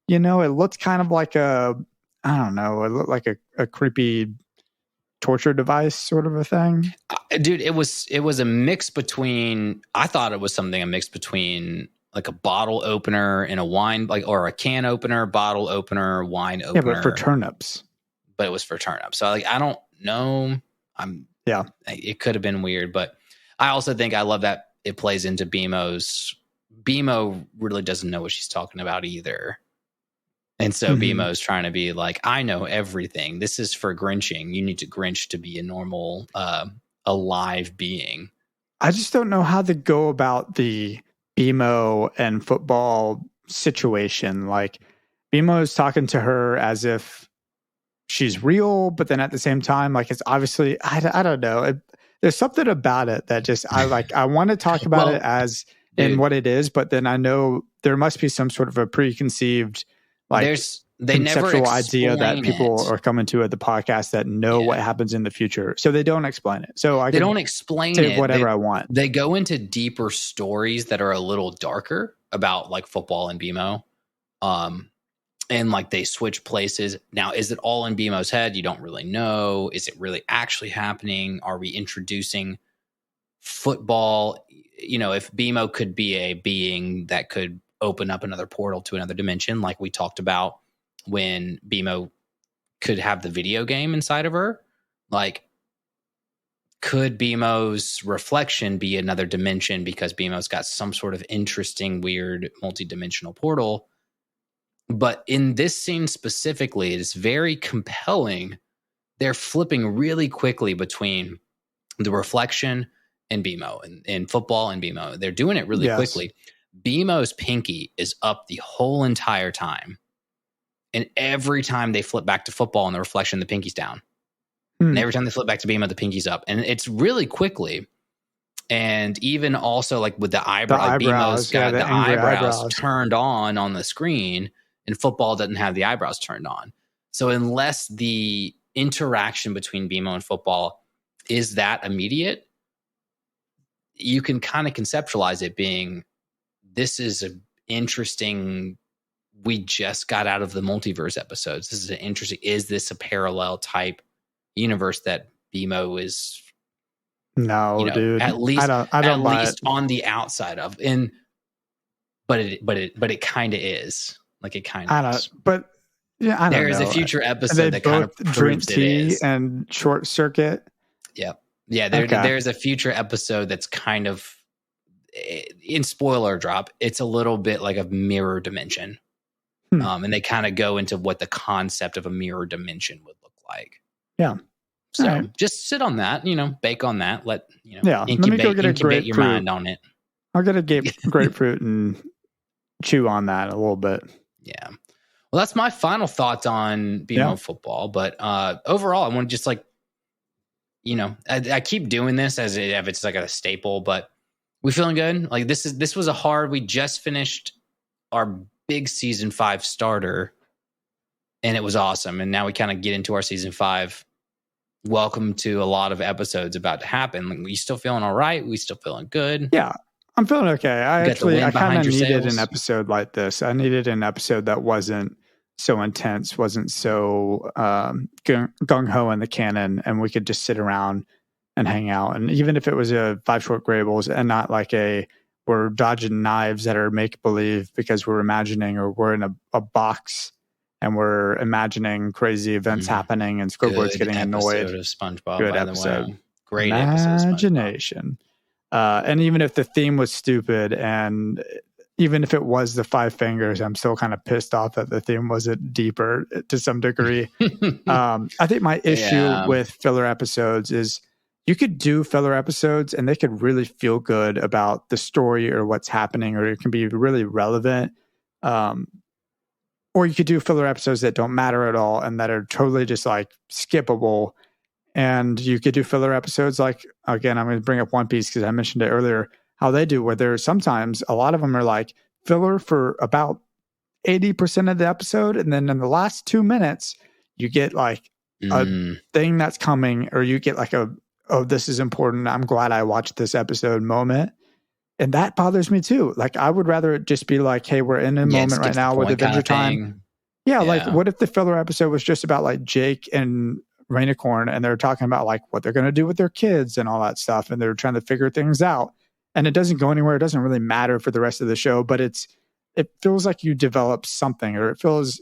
You know, it looks kind of like it looked like a creepy torture device sort of a thing. Dude, it was a mix between, I thought it was a mix between like a bottle opener and a wine, or a can opener, bottle opener, wine opener. Yeah, but for turnips. But it was for turnips. So I don't know. It could have been weird, but I also think I love that it plays into BMO really doesn't know what she's talking about either. And so BMO's trying to be like, I know everything. This is for Grinching. You need to Grinch to be a normal, alive being. I just don't know how to go about the BMO and football situation. Like, BMO is talking to her as if she's real, but then at the same time, like, it's obviously, I don't know. There's something about it that just, I want to talk about it as in what it is, but then I know there must be some sort of a preconceived, like, conceptual idea that people are coming to at the podcast that know what happens in the future. So they don't explain it. So they don't explain it. Whatever I want. They go into deeper stories that are a little darker about like football and BMO. And like they switch places. Now, is it all in BMO's head? You don't really know. Is it really actually happening? Are we introducing football? You know, if BMO could be a being that could open up another portal to another dimension, like we talked about when BMO could have the video game inside of her, like, could BMO's reflection be another dimension because BMO's got some sort of interesting, weird, multi-dimensional portal? But in this scene specifically, it is very compelling. They're flipping really quickly between the reflection and BMO and football and BMO. They're doing it really quickly. BMO's pinky is up the whole entire time. And every time they flip back to football in the reflection, the pinky's down. And every time they flip back to BMO, the pinky's up. And it's really quickly. And even also like with the eyebrows, BMO's got the eyebrows turned on the screen, and football doesn't have the eyebrows turned on. So unless the interaction between BMO and football is that immediate, you can kind of conceptualize it being, this is an interesting, we just got out of the multiverse episodes. This is an interesting, is this a parallel type universe that BMO is? No, dude. At least, I don't at least on the outside of, and but it kind of is. Like it kind of is. But yeah, I don't know. There is a future episode that kind of proves it is. And Short Circuit. Yep. Yeah. There's a future episode that's kind of, in spoiler drop, it's a little bit like a mirror dimension. And they kind of go into what the concept of a mirror dimension would look like. Yeah. So just sit on that, bake on that. Let let me go get incubate your mind on it. I'll get a grapefruit and chew on that a little bit. Yeah. Well, that's my final thoughts on BMO football. But overall, I want to just I keep doing this as if it's like a staple, but we feeling good. Like this was we just finished our big season 5 starter, and it was awesome. And now we kind of get into our season 5. Welcome to a lot of episodes about to happen. Like, you still feeling all right? We still feeling good? Yeah, I'm feeling okay. I kind of needed an episode like this. I needed an episode that wasn't so intense, wasn't so gung-ho in the canon, and we could just sit around and hang out. And even if it was a 5 short graybles and not like we're dodging knives that are make-believe because we're imagining, or we're in a box and we're imagining crazy events happening and Squidward's getting annoyed. Good episode of SpongeBob, Good episode. Great imagination. And even if the theme was stupid, and even if it was the 5 fingers, I'm still kind of pissed off that the theme wasn't deeper to some degree. I think my issue with filler episodes is you could do filler episodes and they could really feel good about the story or what's happening, or it can be really relevant. Or you could do filler episodes that don't matter at all and that are totally just like skippable. And you could do filler episodes like, again, I'm going to bring up One Piece because I mentioned it earlier, how they do, where there's sometimes a lot of them are like filler for about 80% of the episode. And then in the last 2 minutes, you get like a thing that's coming, or you get like this is important, I'm glad I watched this episode moment. And that bothers me too. Like, I would rather it just be like, hey, we're in a moment right now with Adventure Time. Yeah, like what if the filler episode was just about like Jake and Rainicorn, and they're talking about like what they're going to do with their kids and all that stuff, and they're trying to figure things out, and it doesn't go anywhere. It doesn't really matter for the rest of the show, but it feels like you develop something, or it feels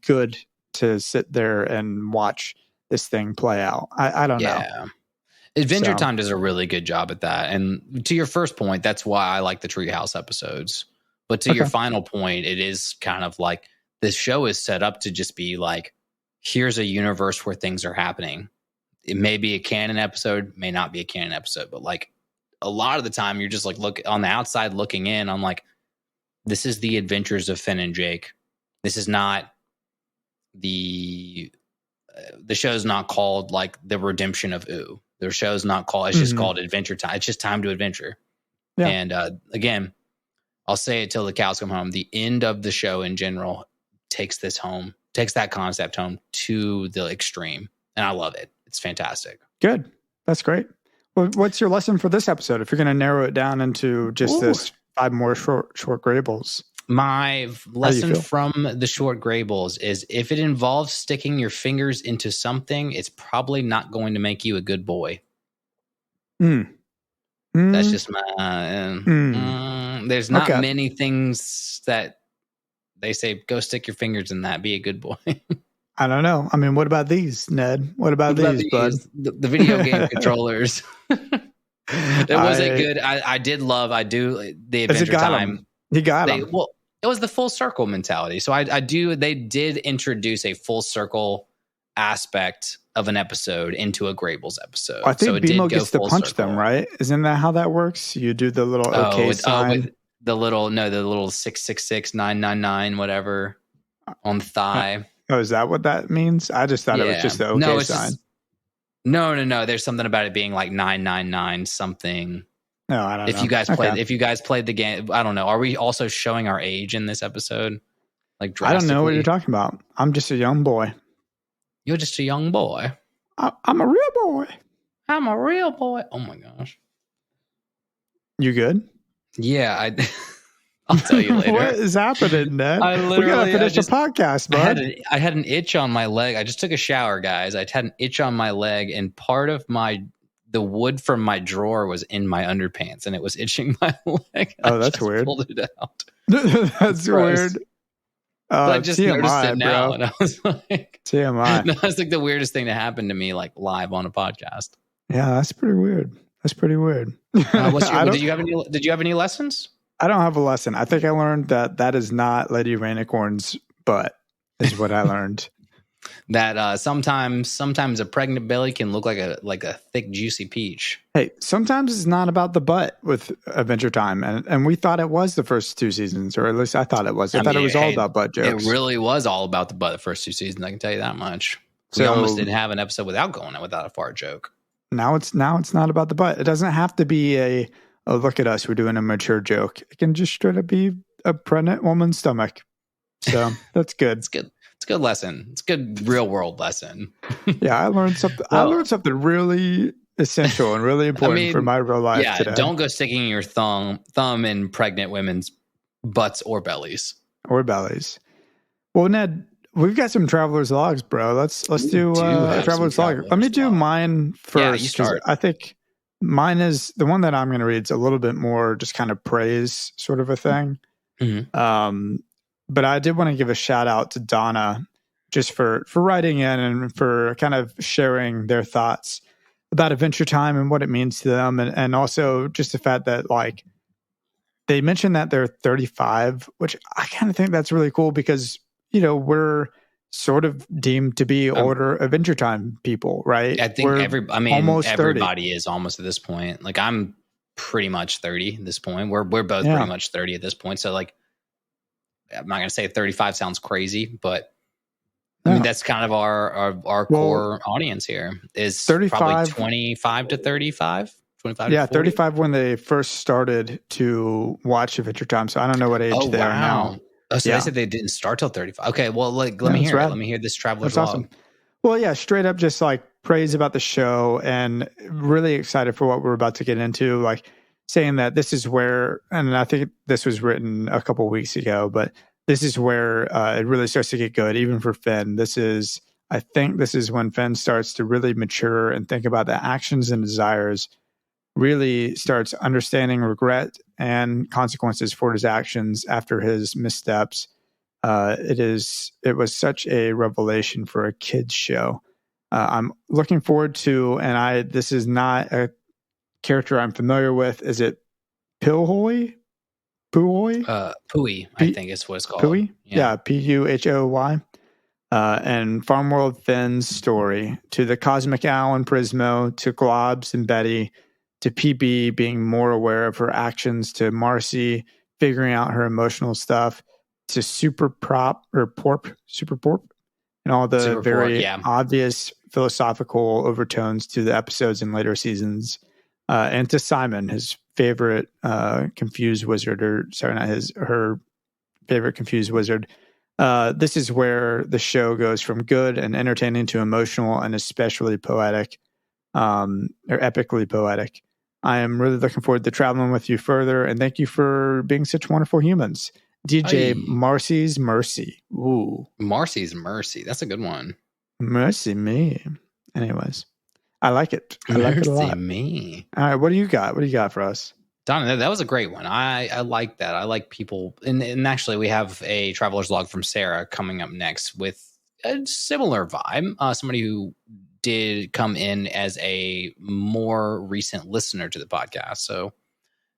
good to sit there and watch this thing play out. I don't know. Adventure Time does a really good job at that. And to your first point, that's why I like the Treehouse episodes. But to your final point, it is kind of like this show is set up to just be like, here's a universe where things are happening. It may be a canon episode, may not be a canon episode, but like a lot of the time you're just like, look on the outside looking in, I'm like, this is the adventures of Finn and Jake. This is not the show's not called like the redemption of Ooh. Their show's not called, it's just called Adventure Time. It's just time to adventure. Yeah. And again, I'll say it till the cows come home. The end of the show in general takes that concept home to the extreme. And I love it. It's fantastic. Good. That's great. Well, what's your lesson for this episode? If you're going to narrow it down into just this 5 more short graybles. My lesson from the short graybles is if it involves sticking your fingers into something, it's probably not going to make you a good boy. That's just my... there's not many things that they say, go stick your fingers in that, be a good boy. I don't know. I mean, what about these, Ned? What about these, bud? The video game controllers. It wasn't good. I do the Adventure Time. He got them. Well, it was the full circle mentality. So they did introduce a full circle aspect of an episode into a Graybles episode. I think BMO gets to punch them, right? Isn't that how that works? You do the little sign. With the little 666-999 whatever on the thigh. Oh, is that what that means? I just thought it was just the okay sign. No. There's something about it being like 999 something. No, I don't know. If you guys played the game, I don't know. Are we also showing our age in this episode? Like, I don't know what you're talking about. I'm just a young boy. You're just a young boy. I'm a real boy. I'm a real boy. Oh my gosh. You good? Yeah, I'll tell you later. What is happening, Ned? We gotta finish the podcast, bud. I had an itch on my leg. I just took a shower, guys. I had an itch on my leg, and part of the wood from my drawer was in my underpants, and it was itching my leg. Oh, that's weird. Pulled it out. That's weird. I just TMI, noticed it now, bro. and I was like, TMI. That's like the weirdest thing to happen to me, like live on a podcast. Yeah, that's pretty weird. Did you have any lessons? I don't have a lesson. I think I learned that is not Lady Rainicorn's butt, is what I learned. That sometimes a pregnant belly can look like a thick, juicy peach. Hey, sometimes it's not about the butt with Adventure Time, and we thought it was the first 2 seasons, or at least I thought it was. I thought it was all about butt jokes. It really was all about the butt the first 2 seasons. I can tell you that much. We almost didn't have an episode without a fart joke. Now it's not about the butt. It doesn't have to be a look at us, we're doing a mature joke. It can just straight up be a pregnant woman's stomach. So that's good. It's good. It's a good lesson. It's a good real world lesson. Yeah, I learned something. I learned something really essential and really important for my real life today. Don't go sticking your thumb in pregnant women's butts or bellies. Well, Ned, we've got some Traveler's Logs, bro. Let's do a Traveler's Log. Let me do mine first. Yeah, you start. I think mine is the one that I'm going to read. It's a little bit more just kind of praise sort of a thing. Mm-hmm. But I did want to give a shout out to Donna just for writing in and for kind of sharing their thoughts about Adventure Time and what it means to them. And also just the fact that like they mentioned that they're 35, which I kind of think that's really cool because, you know, we're sort of deemed to be older Adventure Time people, right? I think everybody is almost at this point. Like I'm pretty much 30 at this point. We're both pretty much 30 at this point. So like, I'm not going to say 35 sounds crazy, but I mean, that's kind of our core audience here is 35, probably 25 to 35, 25 yeah, to 40. 35 when they first started to watch Adventure Time. So I don't know what age they are now. Oh, so they said they didn't start till 35. Okay, well, let me hear it. Let me hear this Traveler's Log. Awesome. Well, yeah, straight up just like praise about the show and really excited for what we're about to get into. Like saying that this is where, and I think this was written a couple of weeks ago, but this is where it really starts to get good, even for Finn. I think this is when Finn starts to really mature and think about the actions and desires, really starts understanding regret and consequences for his actions after his missteps. It was such a revelation for a kid's show. I'm looking forward to, and this is not a character I'm familiar with. Is it Pilhoy? Puhoy? Pooey, I think is what it's called. Pooey? Yeah, Puhoy. And Farmworld Finn's story, to the Cosmic Owl and Prismo, to Globs and Betty, to PB being more aware of her actions, to Marcy figuring out her emotional stuff, to Super Porp, and all the very obvious philosophical overtones to the episodes in later seasons. and to Simon, his favorite confused wizard, or sorry, not her favorite confused wizard. This is where the show goes from good and entertaining to emotional and especially poetic, or epically poetic. I am really looking forward to traveling with you further, and thank you for being such wonderful humans. DJ Marcy's Mercy. Ooh. Marcy's Mercy. That's a good one. Mercy me. Anyways, I like it. I like it a lot. Mercy me. All right, what do you got? What do you got for us? Don, that was a great one. I like that. I like people. And actually, we have a Traveler's Log from Sarah coming up next with a similar vibe. Somebody who did come in as a more recent listener to the podcast. So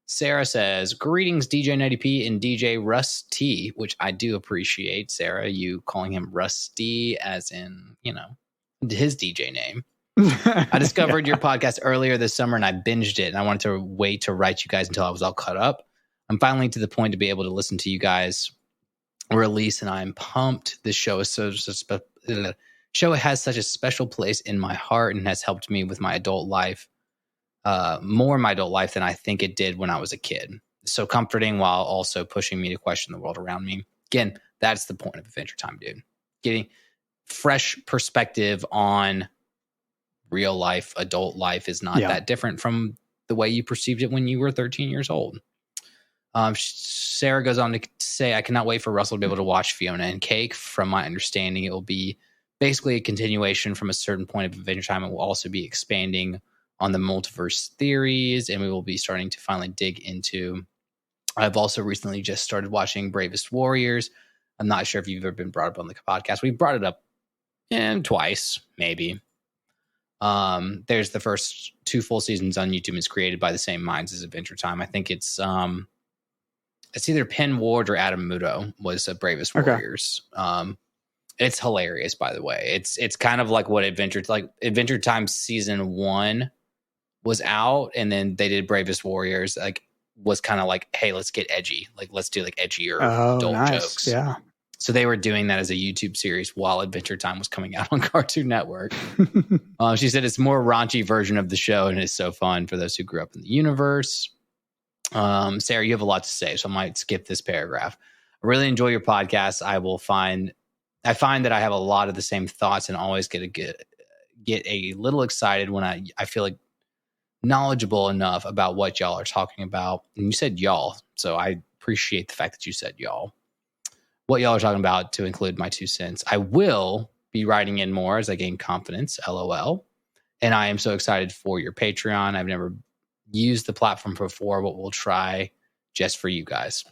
Sarah says, greetings, DJ 90P and DJ Rusty, which I do appreciate, Sarah, you calling him Rusty as in, his DJ name. I discovered your podcast earlier this summer and I binged it, and I wanted to wait to write you guys until I was all caught up. I'm finally to the point to be able to listen to you guys release, and I'm pumped. This show is show has such a special place in my heart and has helped me with my adult life, more in my adult life than I think it did when I was a kid. So comforting while also pushing me to question the world around me. Again, that's the point of Adventure Time, dude. Getting fresh perspective on real life, adult life is not that different from the way you perceived it when you were 13 years old. Sarah goes on to say, I cannot wait for Russell to be able to watch Fiona and Cake. From my understanding, it will be basically a continuation from a certain point of Adventure Time. It will also be expanding on the multiverse theories, and we will be starting to finally dig into. I've also recently just started watching Bravest Warriors. I'm not sure if you've ever been brought up on the podcast. We brought it up twice, maybe. There's the first 2 full seasons on YouTube. It's created by the same minds as Adventure Time. I think it's either Penn Ward or Adam Muto was Bravest Warriors. It's hilarious, by the way. It's kind of like what Adventure Time season 1 was out, and then they did Bravest Warriors. Like, was kind of like, hey, let's get edgy. Like, let's do like edgier adult jokes. Yeah. So they were doing that as a YouTube series while Adventure Time was coming out on Cartoon Network. She said it's a more raunchy version of the show, and it's so fun for those who grew up in the universe. Sarah, you have a lot to say, so I might skip this paragraph. I really enjoy your podcast. I find that I have a lot of the same thoughts and always get a little excited when I feel like knowledgeable enough about what y'all are talking about. And you said y'all, so I appreciate the fact that you said y'all. What y'all are talking about to include my 2 cents. I will be writing in more as I gain confidence, LOL. And I am so excited for your Patreon. I've never used the platform before, but we'll try just for you guys.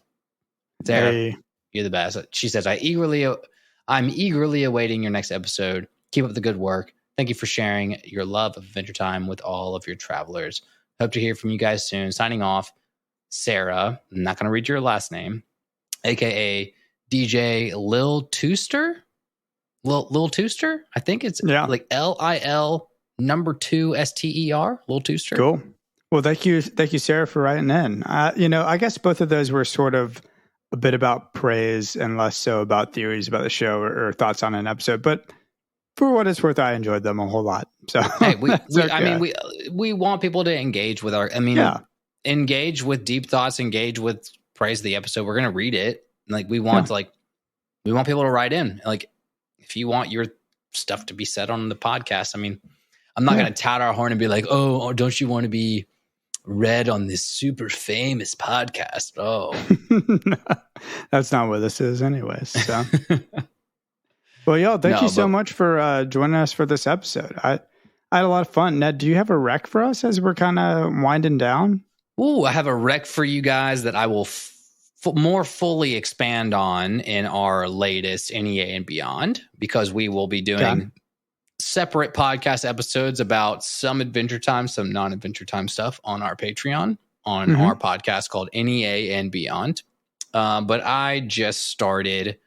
Sarah, you're the best. She says, I'm eagerly awaiting your next episode. Keep up the good work. Thank you for sharing your love of Adventure Time with all of your travelers. Hope to hear from you guys soon. Signing off, Sarah. I'm not going to read your last name, aka DJ Lil Tooster. Lil Tooster? I think it's like LIL number 2 STER. Lil Tooster. Cool. Well, thank you, Sarah, for writing in. I guess both of those were sort of a bit about praise and less so about theories about the show or thoughts on an episode. But for what it's worth, I enjoyed them a whole lot. So hey, we want people to engage with engage with deep thoughts, engage with praise of the episode. We're gonna read it. Like we want people to write in. Like if you want your stuff to be said on the podcast, I mean, I'm not gonna tout our horn and be like, oh, don't you want to be read on this super famous podcast? Oh, that's not what this is anyways. So well, y'all, thank you so much for joining us for this episode. I had a lot of fun. Ned, do you have a rec for us as we're kind of winding down? Ooh, I have a rec for you guys that I will more fully expand on in our latest NEA and Beyond, because we will be doing separate podcast episodes about some Adventure Time, some non-Adventure Time stuff on our Patreon, on our podcast called NEA and Beyond. But I just started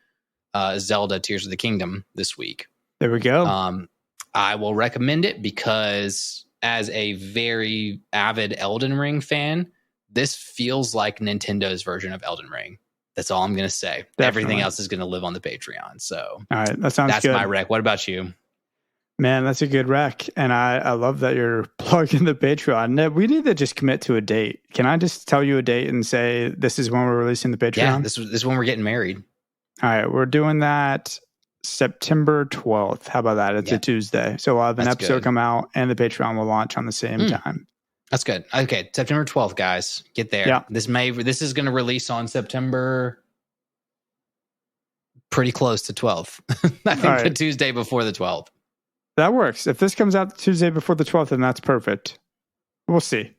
Zelda Tears of the Kingdom this week. There we go. I will recommend it because as a very avid Elden Ring fan, this feels like Nintendo's version of Elden Ring. That's all I'm going to say. Definitely. Everything else is going to live on the Patreon. So all right, that sounds good. That's my rec. What about you? Man, that's a good rec. And I love that you're plugging the Patreon. We need to just commit to a date. Can I just tell you a date and say this is when we're releasing the Patreon? Yeah, this is when we're getting married. All right, we're doing that September 12th. How about that? It's a Tuesday. So we'll have an episode come out and the Patreon will launch on the same time. That's good. Okay, September 12th, guys. Get there. Yeah. This is going to release on September pretty close to 12th. I think the Tuesday before the 12th. That works. If this comes out the Tuesday before the 12th, then that's perfect. We'll see.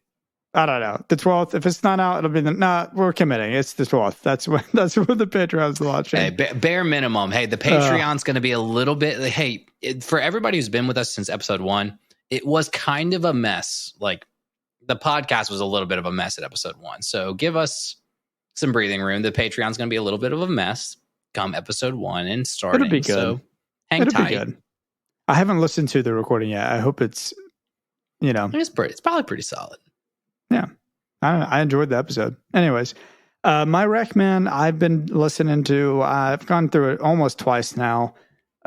I don't know. The 12th. If it's not out, it'll be we're committing. It's the 12th. That's when the Patreon's launching. Hey, bare minimum. Hey, the Patreon's going to be a little bit. Hey, for everybody who's been with us since episode 1, it was kind of a mess. Like the podcast was a little bit of a mess at episode 1. So give us some breathing room. The Patreon's going to be a little bit of a mess come episode 1 and starting. It'll be good. So hang tight. Be good. I haven't listened to the recording yet. I hope it's, it's probably pretty solid. Yeah. I enjoyed the episode. Anyways, my rec, man, I've been listening to, I've gone through it almost twice now.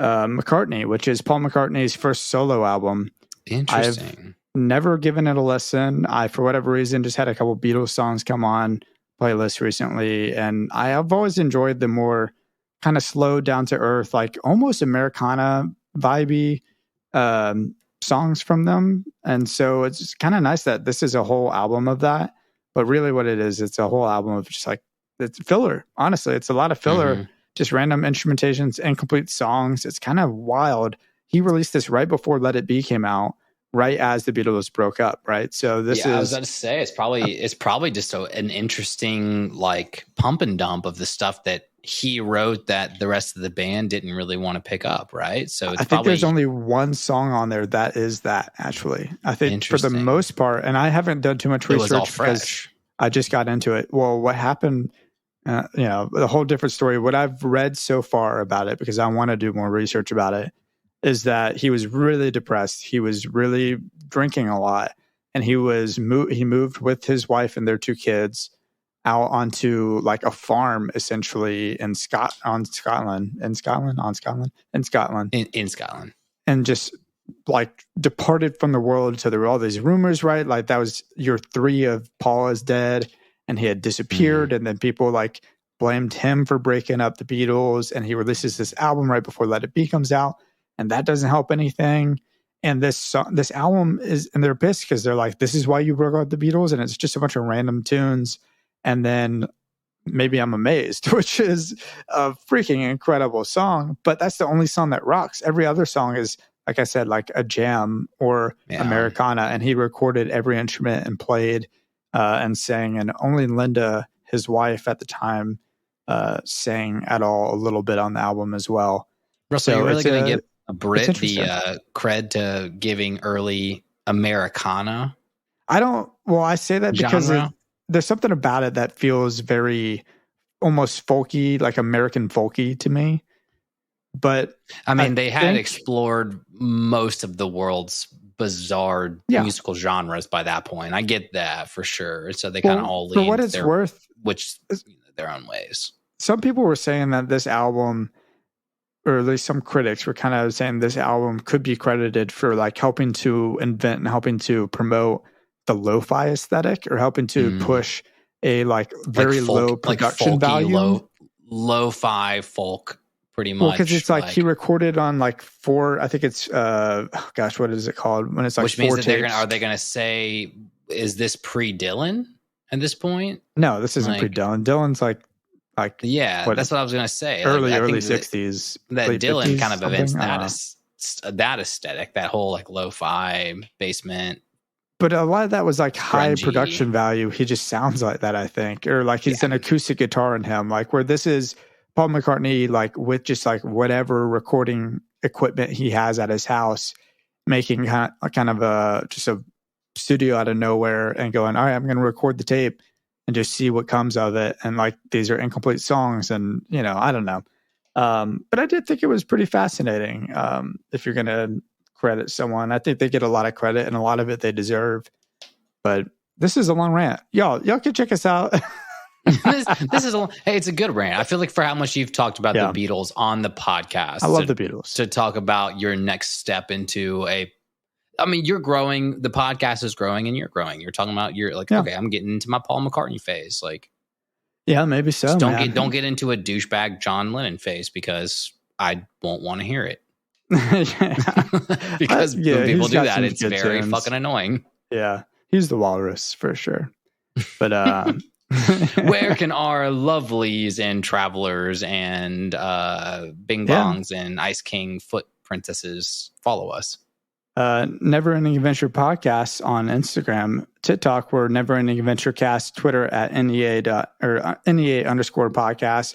McCartney, which is Paul McCartney's first solo album. Interesting. I've never given it a listen. I, for whatever reason, just had a couple Beatles songs come on playlist recently. And I've always enjoyed the more kind of slow, down to earth, like almost Americana vibey songs from them. And so it's kind of nice that this is a whole album of that. But really what it is, it's a whole album of just like, it's filler. Honestly, it's a lot of filler, just random instrumentations, incomplete songs. It's kind of wild. He released this right before Let It Be came out, right as the Beatles broke up, right? So this is... I was going to say, it's probably just an interesting like pump and dump of the stuff that he wrote that the rest of the band didn't really want to pick up, right? So I think there's only one song on there that is that, actually. I think for the most part, and I haven't done too much research because I just got into it. Well, what happened, the whole different story, what I've read so far about it, because I want to do more research about it, is that he was really depressed. He was really drinking a lot, and he moved with his wife and their 2 kids out onto like a farm essentially in Scotland, and just like departed from the world. So there were all these rumors, right? Like that was year 3 of Paul is dead and he had disappeared. And then people like blamed him for breaking up the Beatles, and he releases this album right before Let It Be comes out, and that doesn't help anything. And this album is, and they're pissed because they're like, this is why you broke up the Beatles, and it's just a bunch of random tunes. And then Maybe I'm Amazed, which is a freaking incredible song, but that's the only song that rocks. Every other song is, like I said, like a jam or Americana, and he recorded every instrument and played and sang, and only Linda, his wife at the time, sang at all a little bit on the album as well. Russell, so you're really going to give a Brit the cred to giving early Americana? I say that because there's something about it that feels very almost folky, like American folky to me. But I mean, they had explored most of the world's bizarre musical genres by that point. I get that for sure. So they kind of all lean for what it's worth, their own ways. Some people were saying that this album, or at least some critics were kind of saying this album could be credited for like helping to invent and helping to promote the lo-fi aesthetic, or helping to push a like very low production value, lo-fi folk, pretty much. Well, because it's like he recorded on like 4, I think it's what is it called when it's like, which means that are they gonna say, is this pre-Dylan at this point? No, this isn't pre-Dylan. Dylan's like that's what I was gonna say. Early 60s. That Dylan 50s, kind of invents that aesthetic, that whole like lo-fi basement. But a lot of that was like high production value. He just sounds like that, I think. Or like he's an acoustic guitar in him. Like where this is Paul McCartney, like with just like whatever recording equipment he has at his house, making kind of just a studio out of nowhere and going, all right, I'm going to record the tape and just see what comes of it. And like, these are incomplete songs, and, I don't know. But I did think it was pretty fascinating. If you're going to credit someone, I think they get a lot of credit, and a lot of it they deserve. But this is a long rant. Y'all can check us out. this is hey, it's a good rant. I feel like for how much you've talked about the Beatles on the podcast. I love the Beatles. To talk about your next step into you're growing. The podcast is growing, and you're growing. You're talking about okay, I'm getting into my Paul McCartney phase. Like, yeah, maybe so. Don't get into a douchebag John Lennon phase because I won't want to hear it. Because when people do that, it's very fucking annoying. Yeah, he's the walrus for sure. But where can our lovelies and travelers and Bing Bongs and Ice King foot princesses follow us? Never Ending Adventure Podcast on Instagram, TikTok, we're Never Ending Adventure Cast, Twitter at NEA_podcast.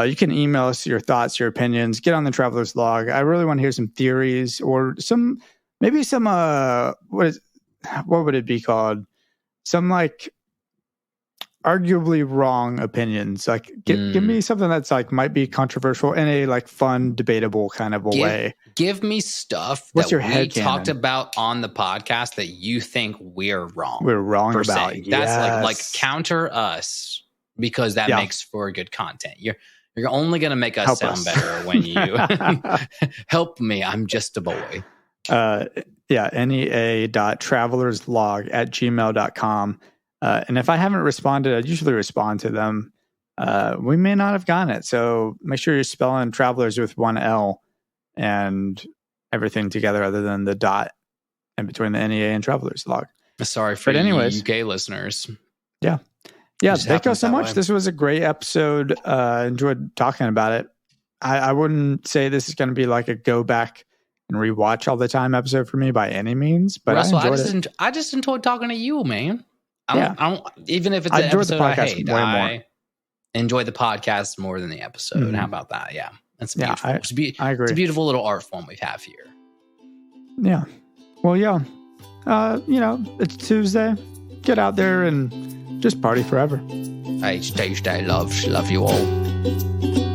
You can email us your thoughts, your opinions, get on the Traveler's Log. I really want to hear some theories or maybe some what would it be called? Some like arguably wrong opinions. Like give me something that's like might be controversial in a like fun, debatable kind of a way. Give me stuff that we talked about on the podcast that you think we're wrong. We're wrong about. That's like counter us because that makes for good content. You're only going to make us sound better when you help me. I'm just a boy. NEA.travelerslog@gmail.com. And if I haven't responded, I usually respond to them. We may not have gotten it. So make sure you're spelling travelers with one L and everything together other than the dot in between the NEA and Traveler's Log. Sorry for you UK listeners. Yeah. Yeah. Thank you so much. This was a great episode. Enjoyed talking about it. I wouldn't say this is going to be like a go back and rewatch all the time episode for me by any means, but Russell, I just enjoyed talking to you, man. I don't even if it's an episode I hate, I enjoy the podcast more than the episode. Mm-hmm. How about that? Yeah. That's beautiful. I agree. It's a beautiful little art form we have here. Yeah. Well, yeah. It's Tuesday. Get out there and just party forever. Hey, stay, love you all.